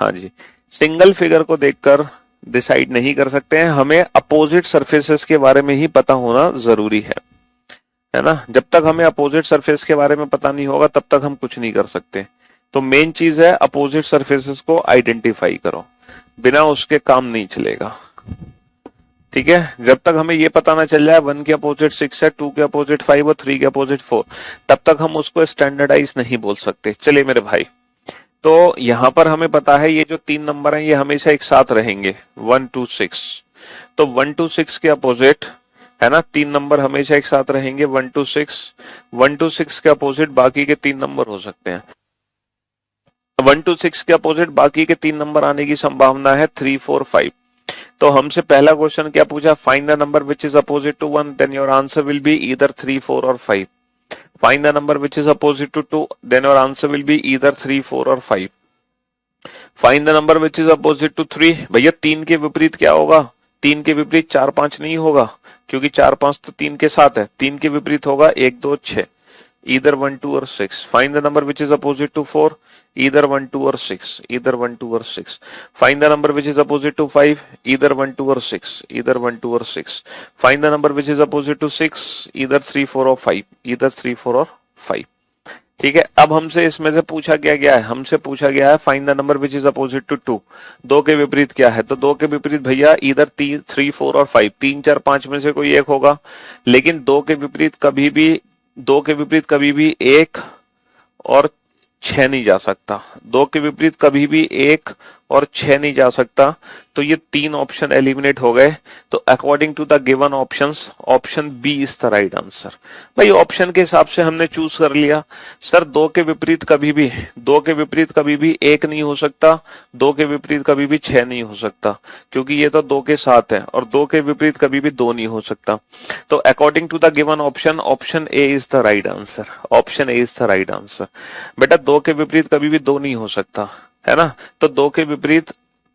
हाँ जी, सिंगल फिगर को देखकर डिसाइड नहीं कर सकते हैं, हमें अपोजिट सरफेसेस के बारे में ही पता होना जरूरी है ना। जब तक हमें अपोजिट सरफेस के बारे में पता नहीं होगा तब तक हम कुछ नहीं कर सकते। तो मेन चीज है अपोजिट सरफेसेस को आइडेंटिफाई करो, बिना उसके काम नहीं चलेगा। ठीक है, जब तक हमें ये पता ना चल जाए 1 के अपोजिट 6 है, 2 के अपोजिट 5 और 3 के अपोजिट 4, तब तक हम उसको स्टैंडर्डाइज नहीं बोल सकते। चलिए मेरे भाई, तो यहां पर हमें पता है ये जो 3 नंबर हैं ये हमेशा एक साथ रहेंगे 1 2 6। तो 1 2 6 के अपोजिट, है ना, 3 नंबर हमेशा एक साथ रहेंगे 1 2 6। 1 2 6 के अपोजिट बाकी के 3 नंबर हो सकते हैं। 1 2 6 के अपोजिट बाकी के 3 नंबर आने की संभावना है 3 4 5। तो हमसे पहला क्वेश्चन क्या पूछा, find the number which is opposite to 1, then your answer will be either 3 4 और 5। Find the number which is opposite to 2, then your answer will be either 3 4 और 5। Find the number which is opposite to 3, भैया 3 के विपरीत क्या होगा, 3 के विपरीत 4 5 नहीं होगा, क्योंकि 4 5 तो 3 के साथ है, 3 के विपरीत होगा 1 2 6, either 1 2 or 6. Find the number which is opposite to 4, either 1 2 or 6, either 1 2 or 6. Find the number which is opposite to 5, either 1 2 or 6, either 1 2 or 6. Find the number which is opposite to 6, either 3 4 or 5, either 3 4 or 5. ठीक है, अब हमसे इसमें से पूछा क्या गया है, हमसे पूछा गया है find the number which is opposite to 2. 2 के विपरीत क्या है, तो 2 के विपरीत भैया इधर 3 4 और 5, 3 4 5 में से कोई एक होगा, लेकिन 2 के विपरीत कभी भी 1 और 6 नहीं जा सकता, 2 के विपरीत कभी भी 1 और 6 नहीं जा सकता, तो ये 3 ऑप्शन एलिमिनेट हो गए. तो according to the given options option B is the right answer. भाई ऑप्शन के हिसाब से हमने चूज कर लिया. सर 2 के विपरीत कभी भी 1 नहीं हो सकता, 2 के विपरीत कभी भी 6 नहीं हो सकता, क्योंकि ये तो 2 के साथ है, और 2 के विपरीत कभी भी 2 नहीं हो सकता. तो according to the given option option A is the right answer. Option A is the right answer. बेटा 2 के विपरीत कभी भी 2 नहीं हो सकता, है ना, तो 2 के विपरीत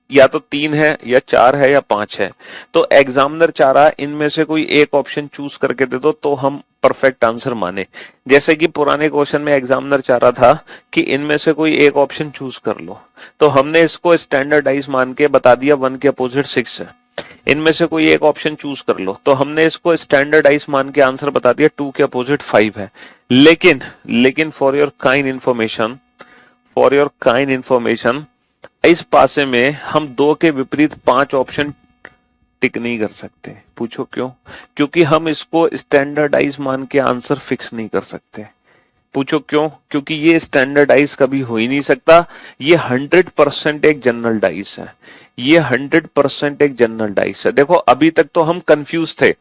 या तो 3 है या 4 है या 5 है. तो एग्जामिनर चाह रहा है इनमें से कोई एक ऑप्शन चूज करके दे दो तो हम परफेक्ट आंसर माने. जैसे कि पुराने क्वेश्चन में एग्जामिनर चाह रहा था कि इनमें से कोई एक ऑप्शन चूज कर लो, तो हमने इसको स्टैंडर्डाइज मान के बता दिया 1 के अपोजिट 6 है. इनमें से कोई एक ऑप्शन चूज कर लो, तो हमने इसको स्टैंडर्डाइज मान के आंसर बता दिया 2 के अपोजिट 5 है. लेकिन फॉर योर काइंड इन्फॉर्मेशन इस पासे में हम 2 के विपरीत 5 ऑप्शन टिक नहीं कर सकते. पूछो क्यों? क्योंकि हम इसको स्टैंडर्डाइज मान के आंसर फिक्स नहीं कर सकते. पूछो क्यों? क्योंकि ये स्टैंडर्डाइज कभी हो ही नहीं सकता. ये 100% एक जनरल डाइस है. ये 100% एक जनरल डाइस है. देखो अभी तक तो हम कंफ्यूज थे,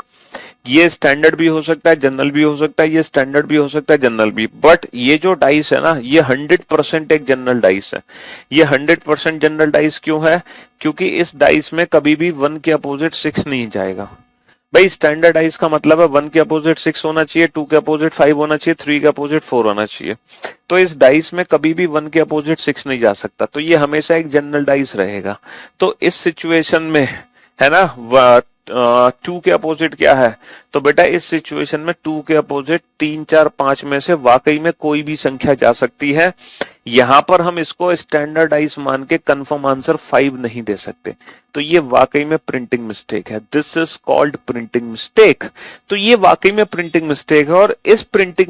ये स्टैंडर्ड भी हो सकता है, जनरल भी हो सकता है, ये स्टैंडर्ड भी हो सकता है, जनरल भी, बट ये जो डाइस है ना, ये 100% एक जनरल डाइस है. ये 100% जनरल डाइस क्यों है? क्योंकि इस डाइस में कभी भी 1 के अपोजिट 6 नहीं जाएगा. भाई स्टैंडर्ड डाइस का मतलब है 1 के अपोजिट 6 होना चाहिए, 2 के अपोजिट 5 होना चाहिए, 3 के अपोजिट 4 होना चाहिए. तो इस डाइस में कभी भी 1 के अपोजिट 6 नहीं जा सकता, तो ये हमेशा एक जनरल डाइस रहेगा. तो इस सिचुएशन में है ना 2 के अपोजिट क्या है, तो बेटा इस सिचुएशन में 2 के अपोजिट 3 4 5 में से वाकई में कोई भी संख्या जा सकती है. यहां पर हम इसको स्टैंडर्डाइज मान के कंफर्म आंसर 5 नहीं दे सकते, तो ये वाकई में प्रिंटिंग मिस्टेक है. This is called printing mistake. तो ये वाकई में प्रिंटिंग मिस्टेक है, और इस प्रिंटिंग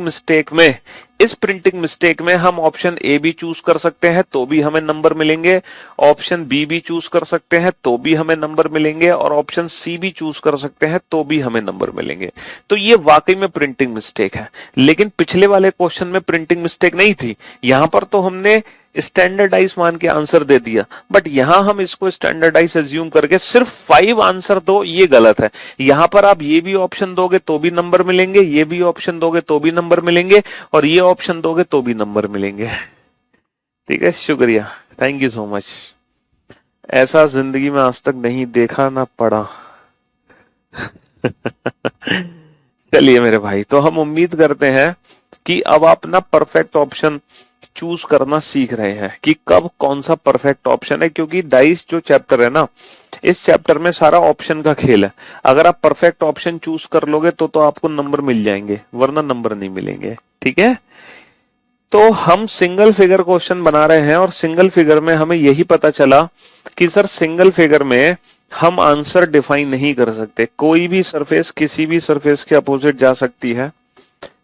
मिस्टेक में हम ऑप्शन ए भी चूज कर सकते हैं तो भी हमें नंबर मिलेंगे, ऑप्शन बी भी चूज कर सकते हैं तो भी हमें नंबर मिलेंगे, और ऑप्शन सी भी चूज कर सकते हैं तो भी हमें नंबर मिलेंगे. तो ये वाकई में प्रिंटिंग मिस्टेक है. लेकिन पिछले वाले क्वेश्चन में प्रिंटिंग मिस्टेक नहीं थी. यहां पर तो हमने स्टैंडर्डाइज मान के आंसर दे दिया, बट यहां हम इसको स्टैंडर्डाइज अज्यूम करके सिर्फ 5 आंसर दो, ये गलत है. यहां पर आप ये भी ऑप्शन दोगे तो भी नंबर मिलेंगे, ये भी ऑप्शन दोगे तो भी नंबर मिलेंगे, और ये ऑप्शन दोगे तो भी नंबर मिलेंगे. ठीक है, शुक्रिया, थैंक यू सो मच. ऐसा जिंदगी में आज तक नहीं देखा ना पढ़ा. चलिए मेरे भाई, तो हम उम्मीद करते हैं कि अब आप ना परफेक्ट ऑप्शन चूज करना सीख रहे हैं कि कब कौन सा परफेक्ट ऑप्शन है, क्योंकि डाइस जो चैप्टर है ना, इस चैप्टर में सारा ऑप्शन का खेल है. अगर आप परफेक्ट ऑप्शन चूज कर लोगे तो आपको नंबर मिल जाएंगे, वरना नंबर नहीं मिलेंगे. ठीक है, तो हम सिंगल फिगर क्वेश्चन बना रहे हैं, और सिंगल फिगर में हमें यही पता चला कि सर सिंगल फिगर में हम आंसर डिफाइन नहीं कर सकते. कोई भी सरफेस किसी भी सरफेस के अपोजिट जा सकती है.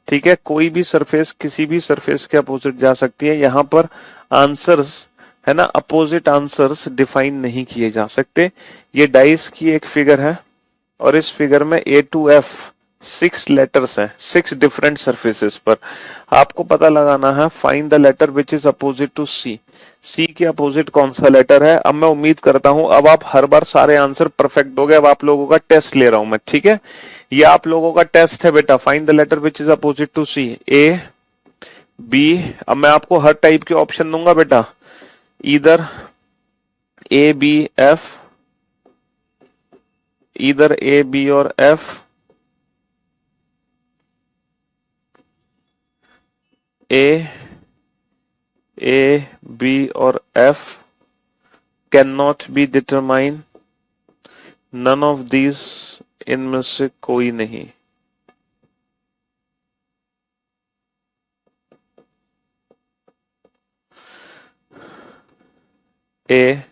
ठीक है, कोई भी सरफेस किसी भी सरफेस के अपोजिट जा सकती है. यहां पर आंसर्स है ना, अपोजिट आंसर्स डिफाइन नहीं किए जा सकते. ये डाइस की एक फिगर है, और इस फिगर में A to F 6 लेटर्स हैं, 6 डिफरेंट सरफेसेस पर. आपको पता लगाना है find the letter which is opposite to C. C के अपोजिट कौन सा लेटर है. अब मैं उम्मीद करता हूं अब आप हर बार सारे आंसर परफेक्ट दोगे. अब आप लोगों का टेस्ट ले रहा हूं मैं. ठीक है, ये आप लोगों का टेस्ट है बेटा. Find the letter which is opposite to C. A B. अब मैं आपको हर टाइप के ऑप्शन दूंगा बेटा, इधर A B F, इधर A B और F, A B और F cannot be determined. None of these इनमें से कोई नहीं। ए,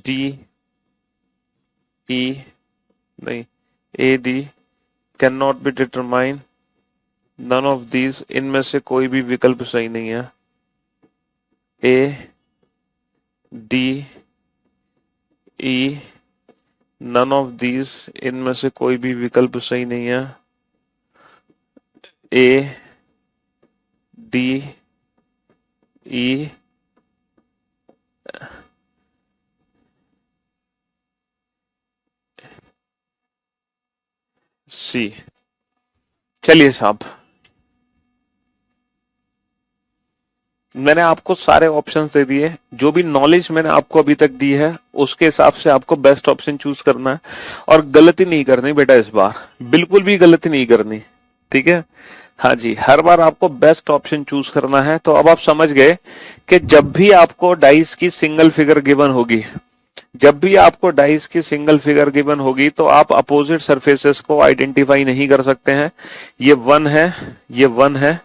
डी, ई, नहीं, A D can not be determine, none of these, इनमें से कोई भी विकल्प सही नहीं है। A, D, E, none of these, इनमें से कोई भी विकल्प सही नहीं है। A, D, E, C. चलिए साहब, मैंने आपको सारे ऑप्शंस दे दिए, जो भी नॉलेज मैंने आपको अभी तक दी है उसके हिसाब से आपको बेस्ट ऑप्शन चूज करना है, और गलती नहीं करनी बेटा, इस बार बिल्कुल भी गलती नहीं करनी, ठीक है? हाँ जी, हर बार आपको बेस्ट ऑप्शन चूज करना है। तो अब आप समझ गए कि जब भी आपको डाइस की सिंगल फिगर गिवन होगी, जब भी आपको डाइस की सिंगल फिगर गिवन होगी, तो आप अपोजिट सरफेसेस को आइडेंटिफाई नहीं कर सकते हैं। ये 1 है, ये 1 है,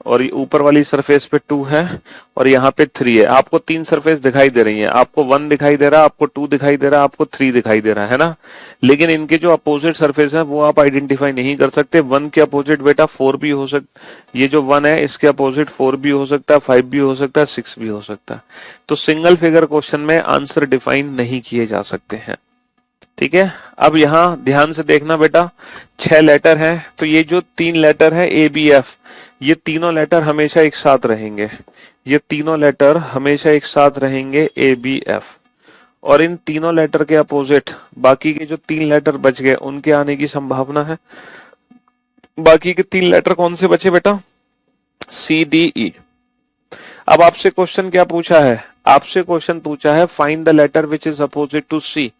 और ये ऊपर वाली सरफेस पे 2 है, और यहाँ पे 3 है। आपको 3 सरफेस दिखाई दे रही हैं, आपको 1 दिखाई दे रहा है, आपको 2 दिखाई दे रहा है, आपको 3 दिखाई दे रहा है ना? लेकिन इनके जो अपोजिट सरफेस है वो आप आइडेंटिफाई नहीं कर सकते। 1 के अपोजिट बेटा 4 भी हो सकता, ये जो 1 है इसके अपोजिट 4 भी हो सकता है, 5 भी हो सकता है, 6 भी हो सकता है। तो सिंगल फिगर क्वेश्चन में आंसर डिफाइन नहीं किए जा सकते हैं, ठीक है? अब यहाँ ध्यान से देखना बेटा, 6 लेटर हैं, तो ये जो 3 लेटर है ए बी एफ, ये तीनों लेटर हमेशा एक साथ रहेंगे, ये तीनों लेटर हमेशा एक साथ रहेंगे ए बी एफ। और इन तीनों लेटर के अपोजिट बाकी के जो 3 लेटर बच गए उनके आने की संभावना है। बाकी के 3 लेटर कौन से बचे बेटा? सी, डी, ई। अब आपसे क्वेश्चन क्या पूछा है? आपसे क्वेश्चन पूछा है find the letter which is opposite to C,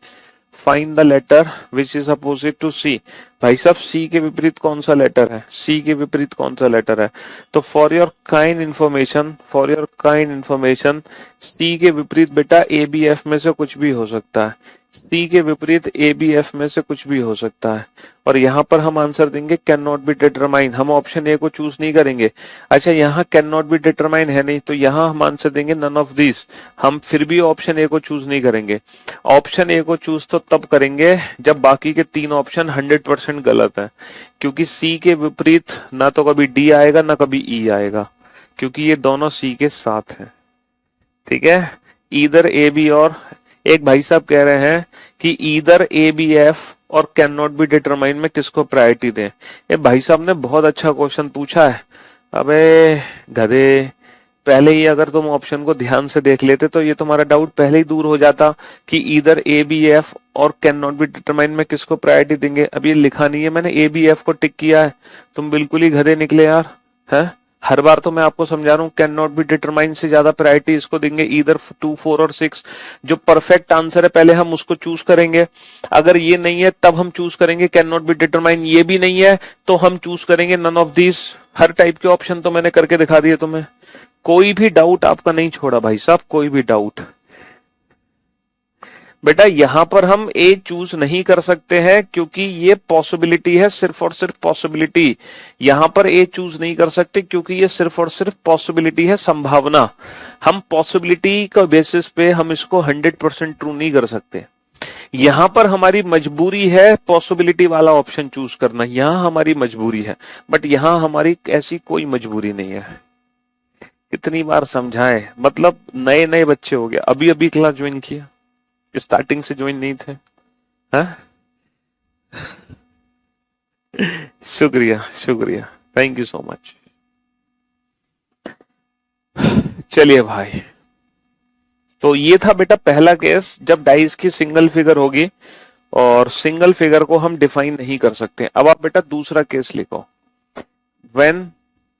find the letter which is opposite to C. भाई साहब, सी के विपरीत कौन सा लेटर है? सी के विपरीत कौन सा लेटर है? तो for your kind information, for your kind information, C के विपरीत बेटा ए बी एफ में से कुछ भी हो सकता है। सी के विपरीत ए बी एफ में से कुछ भी हो सकता है। और यहाँ पर हम आंसर देंगे कैन नॉट बी डिटरमाइन, हम ऑप्शन ए को चूज नहीं करेंगे। अच्छा, यहाँ कैन नॉट बी डिटरमाइन है नहीं, तो यहाँ हम आंसर देंगे नन ऑफ दिस, हम फिर भी ऑप्शन ए को चूज नहीं करेंगे। ऑप्शन ए को चूज तो तब करेंगे जब बाकी के 3 ऑप्शन 100% गलत है, क्योंकि सी के विपरीत ना तो कभी डी आएगा ना कभी ई आएगा, क्योंकि ये दोनों सी के साथ है, ठीक है? इधर ए बी, और एक भाई साहब कह रहे हैं कि इधर ए बी एफ और कैन नॉट बी डिटरमाइन में किसको प्रायोरिटी दें। ये भाई साहब ने बहुत अच्छा क्वेश्चन पूछा है। अबे गधे, पहले ही अगर तुम ऑप्शन को ध्यान से देख लेते तो ये तुम्हारा डाउट पहले ही दूर हो जाता कि इधर ए बी एफ और कैन नॉट बी डिटरमाइन में किसको प्रायोरिटी देंगे। अब ये लिखा नहीं है, मैंने ए बी एफ को टिक किया है। तुम बिल्कुल ही गधे निकले यार, है? हर बार तो मैं आपको समझा रहा हूँ कैन नॉट बी डिटरमाइन से ज्यादा प्रायोरिटी इसको देंगे, इधर 2, 4 और 6। जो परफेक्ट आंसर है पहले हम उसको चूज करेंगे, अगर ये नहीं है तब हम चूज करेंगे कैन नॉट बी डिटरमाइन, ये भी नहीं है तो हम चूज करेंगे नन ऑफ दिस। हर टाइप के ऑप्शन तो मैंने करके दिखा दिए तुम्हें, कोई भी डाउट आपका नहीं छोड़ा भाई साहब, कोई भी डाउट। बेटा यहां पर हम ए चूज नहीं कर सकते हैं क्योंकि ये पॉसिबिलिटी है, सिर्फ और सिर्फ पॉसिबिलिटी। यहां पर ए चूज नहीं कर सकते क्योंकि ये सिर्फ और सिर्फ पॉसिबिलिटी है, संभावना। हम पॉसिबिलिटी का बेसिस पे हम इसको 100% ट्रू नहीं कर सकते। यहां पर हमारी मजबूरी है पॉसिबिलिटी वाला ऑप्शन चूज करना, यहां हमारी मजबूरी है, बट यहां हमारी ऐसी कोई मजबूरी नहीं है। कितनी बार समझाएं, मतलब नए नए बच्चे हो गए, अभी अभी क्लास ज्वाइन किया, स्टार्टिंग से ज्वाइन नहीं थे। हाँ? शुक्रिया शुक्रिया, थैंक यू सो मच। चलिए भाई, तो ये था बेटा पहला केस, जब डाइस की सिंगल फिगर होगी और सिंगल फिगर को हम डिफाइन नहीं कर सकते। अब आप बेटा दूसरा केस लिखो। When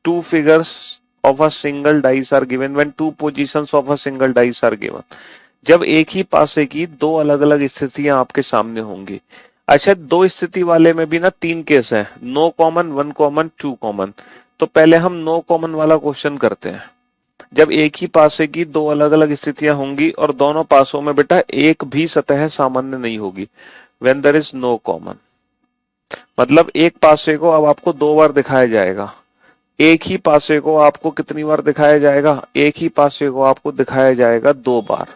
2 figures of a single dice are given, when 2 positions of a single dice are given, जब एक ही पासे की 2 अलग अलग स्थितियां आपके सामने होंगी। अच्छा, 2 स्थिति वाले में भी ना 3 केस है, नो कॉमन, 1 कॉमन, 2 कॉमन। तो पहले हम नो कॉमन वाला क्वेश्चन करते हैं। जब एक ही पासे की दो अलग अलग स्थितियां होंगी और दोनों पासों में बेटा एक भी सतह सामान्य नहीं होगी, when there is no common. मतलब एक पासे को अब आपको दो बार दिखाया जाएगा, एक ही पासे को आपको कितनी बार दिखाया जाएगा, एक ही पासे को आपको दिखाया जाएगा दो बार।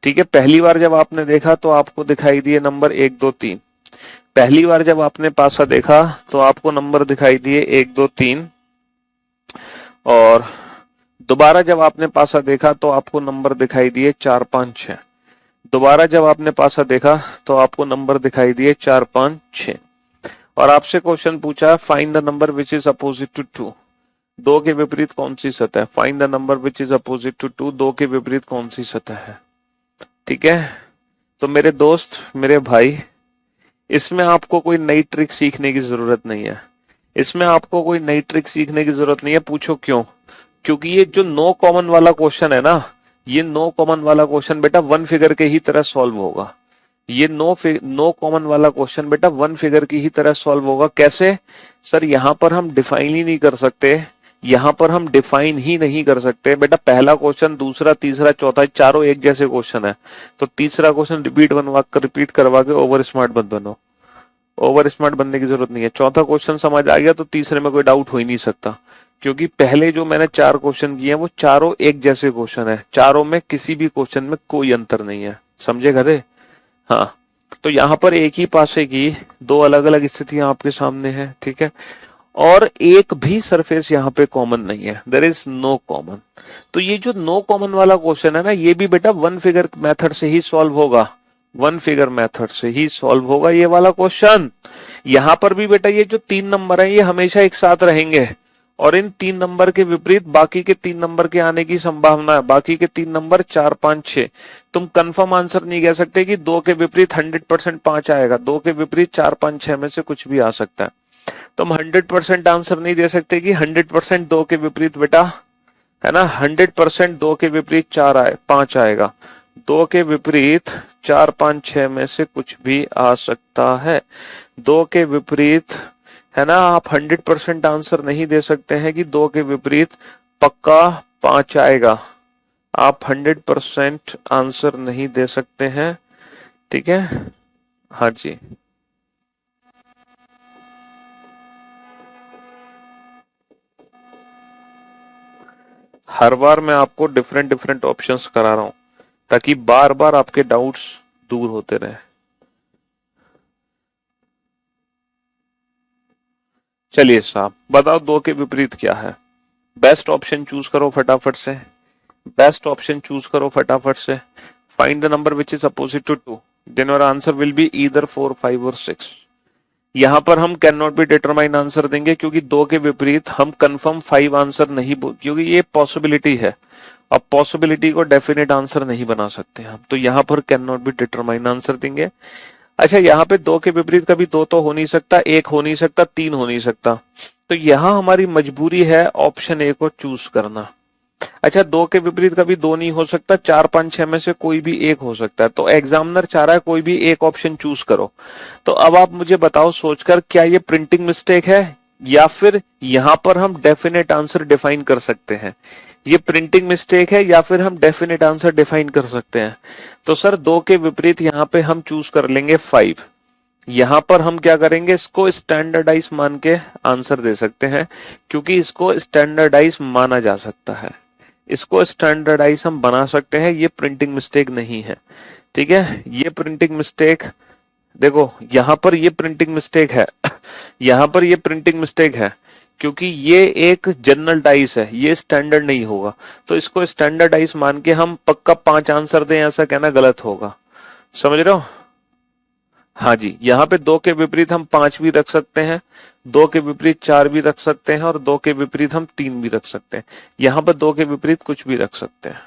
ठीक है, पहली बार जब आपने देखा तो आपको दिखाई दिए नंबर 1 2 3। पहली बार जब आपने पासा देखा तो आपको नंबर दिखाई दिए 1 2 3, और दोबारा जब आपने पासा देखा तो आपको नंबर दिखाई दिए 4 5 6। दोबारा जब आपने पासा देखा तो आपको नंबर दिखाई दिए 4 5 6। और आपसे क्वेश्चन पूछा find the number which is opposite to 2, दो के विपरीत कौन सी सतह है। Find the number which is opposite to 2, दो के विपरीत कौन सी सतह है। ठीक है, तो मेरे दोस्त मेरे भाई, इसमें आपको कोई नई ट्रिक सीखने की जरूरत नहीं है, इसमें आपको कोई नई ट्रिक सीखने की जरूरत नहीं है। पूछो क्यों? क्योंकि ये जो नो कॉमन वाला क्वेश्चन है ना, ये नो कॉमन वाला क्वेश्चन बेटा वन फिगर के ही तरह सॉल्व होगा। ये नो कॉमन वाला क्वेश्चन बेटा वन फिगर की ही तरह सॉल्व होगा। कैसे सर? यहां पर हम डिफाइन ही नहीं कर सकते, यहां पर हम डिफाइन ही नहीं कर सकते बेटा। पहला क्वेश्चन, दूसरा, तीसरा, चौथा, चारों एक जैसे क्वेश्चन है, तो तीसरा क्वेश्चन रिपीट करवा के ओवर स्मार्ट मत बनो। ओवर स्मार्ट बनने की जरूरत नहीं है। चौथा क्वेश्चन समझ आ गया तो तीसरे में कोई डाउट हो ही नहीं सकता, क्योंकि पहले जो मैंने चार क्वेश्चन किए हैं वो चारों एक जैसे क्वेश्चन है, चारों में किसी भी क्वेश्चन में कोई अंतर नहीं है। समझे घरे? हाँ, तो यहाँ पर एक ही पासे की दो अलग अलग स्थितियां आपके सामने है। ठीक है, और एक भी सरफेस यहाँ पे कॉमन नहीं है, देयर इज नो कॉमन। तो ये जो नो कॉमन वाला क्वेश्चन है ना, ये भी बेटा वन फिगर मेथड से ही सॉल्व होगा, वन फिगर मेथड से ही सॉल्व होगा ये वाला क्वेश्चन। यहां पर भी बेटा ये जो 3 नंबर है ये हमेशा एक साथ रहेंगे, और इन 3 नंबर के विपरीत बाकी के 3 नंबर के आने की संभावना है। बाकी के 3 नंबर 4 5 6। तुम कंफर्म आंसर नहीं कह सकते कि 2 के विपरीत 100% 5 आएगा, 2 के विपरीत 4 5 6 में से कुछ भी आ सकता है। तुम 100% आंसर नहीं दे सकते कि 100% 2 के विपरीत बेटा, है ना, 100% 2 के विपरीत 5 आएगा। 2 के विपरीत 4 5 6 में से कुछ भी आ सकता है। 2 के विपरीत, है ना, आप 100% आंसर नहीं दे सकते हैं कि 2 के विपरीत पक्का 5 आएगा। आप 100% आंसर नहीं दे सकते हैं। ठीक है, हाँ जी। हर बार मैं आपको डिफरेंट डिफरेंट ऑप्शंस करा रहा हूं ताकि बार बार आपके डाउट्स दूर होते रहे। चलिए साहब बताओ, 2 के विपरीत क्या है। बेस्ट ऑप्शन चूज करो फटाफट से, बेस्ट ऑप्शन चूज करो फटाफट से। Find the number which is opposite to 2, then your answer will be either 4 5 और 6। यहां पर हम can not be determine answer देंगे, क्योंकि 2 के विपरीत हम कंफर्म 5 आंसर नहीं, क्योंकि ये पॉसिबिलिटी है। अब पॉसिबिलिटी को डेफिनेट आंसर नहीं बना सकते हम, तो यहां पर can not be determine answer देंगे। अच्छा, यहाँ पे 2 के विपरीत कभी 2 तो हो नहीं सकता, 1 हो नहीं सकता, 3 हो नहीं सकता, तो यहां हमारी मजबूरी है ऑप्शन ए को चूज करना। अच्छा, 2 के विपरीत कभी 2 नहीं हो सकता, 4 5 6 में से कोई भी एक हो सकता है, तो एग्जामिनर चाह रहा है कोई भी एक ऑप्शन चूज करो। तो अब आप मुझे बताओ सोचकर, क्या ये प्रिंटिंग मिस्टेक है या फिर यहां पर हम डेफिनेट आंसर डिफाइन कर सकते हैं? ये प्रिंटिंग मिस्टेक है या फिर हम डेफिनेट आंसर डिफाइन कर सकते हैं? तो सर 2 के विपरीत यहां पे हम चूज कर लेंगे 5। यहां पर हम क्या करेंगे, इसको स्टैंडर्डाइज मान के आंसर दे सकते हैं, क्योंकि इसको स्टैंडर्डाइज माना जा सकता है, इसको स्टैंडर्डाइज हम बना सकते हैं, ये प्रिंटिंग मिस्टेक नहीं है। ठीक है, ये प्रिंटिंग मिस्टेक, देखो यहां पर ये प्रिंटिंग मिस्टेक है यहां पर ये प्रिंटिंग मिस्टेक है, क्योंकि ये एक जनरल डाइस है, ये स्टैंडर्ड नहीं होगा, तो इसको स्टैंडर्डाइज मान के हम पक्का 5 आंसर दें ऐसा कहना गलत होगा। समझ रहे हो? हाँ जी, यहाँ पे 2 के विपरीत हम 5 भी रख सकते हैं, 2 के विपरीत 4 भी रख सकते हैं, और 2 के विपरीत हम 3 भी रख सकते हैं। यहाँ पर 2 के विपरीत कुछ भी रख सकते हैं।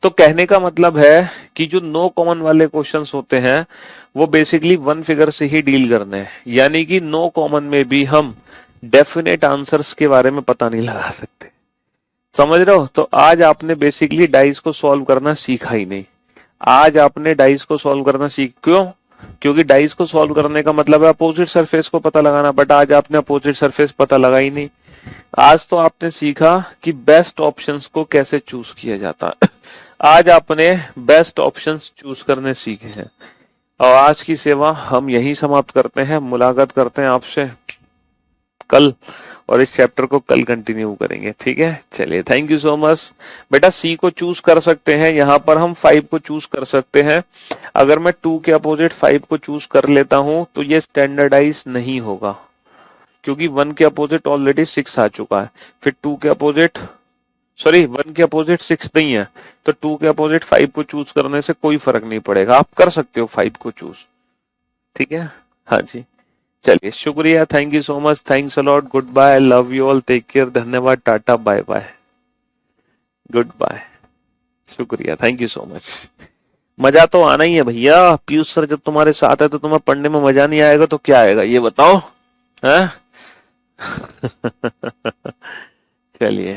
तो कहने का मतलब है कि जो नो कॉमन वाले क्वेश्चंस होते हैं वो बेसिकली वन फिगर से ही डील करने हैं, यानी कि नो कॉमन में भी हम डेफिनेट आंसर्स के बारे में पता नहीं लगा सकते। समझ रहे हो? तो आज आपने बेसिकली डाइस को सॉल्व करना सीखा ही नहीं। आज आपने डाइस को सॉल्व करना क्यों? क्योंकि डाइस को सॉल्व करने का मतलब है अपोजिट सरफेस को पता लगाना, बट आज आपने अपोजिट सरफेस पता लगा ही नहीं। आज तो आपने सीखा कि बेस्ट ऑप्शंस को कैसे चूज किया जाता है। आज आपने बेस्ट ऑप्शंस चूज करने सीखे हैं। और आज की सेवा हम यहीं समाप्त करते हैं। मुलाकात करते हैं आपसे कल, और इस चैप्टर को कल कंटिन्यू करेंगे, ठीक है। चलिए, थैंक यू सो मच। बेटा सी को चूज कर सकते हैं, यहाँ पर हम 5 को चूज कर सकते हैं। अगर मैं 2 के अपोजिट 5 को चूज कर लेता हूं तो ये स्टैंडर्डाइज नहीं होगा, क्योंकि 1 के अपोजिट ऑलरेडी 6 आ चुका है। फिर 2 के अपोजिट, सॉरी 1 के अपोजिट 6 नहीं है, तो 2 के अपोजिट 5 को चूज करने से कोई फर्क नहीं पड़ेगा। आप कर सकते हो 5 को चूज, ठीक है। हाँ जी, चलिए, शुक्रिया, thank you so much, thanks a lot, goodbye, love you all, take care, धन्यवाद, tata, bye bye, goodbye, शुक्रिया, थैंक यू सो मच। मजा तो आना ही है भैया, पीयूष सर जब तुम्हारे साथ है तो तुम्हें पढ़ने में मजा नहीं आएगा तो क्या आएगा ये बताओ, हैं? चलिए।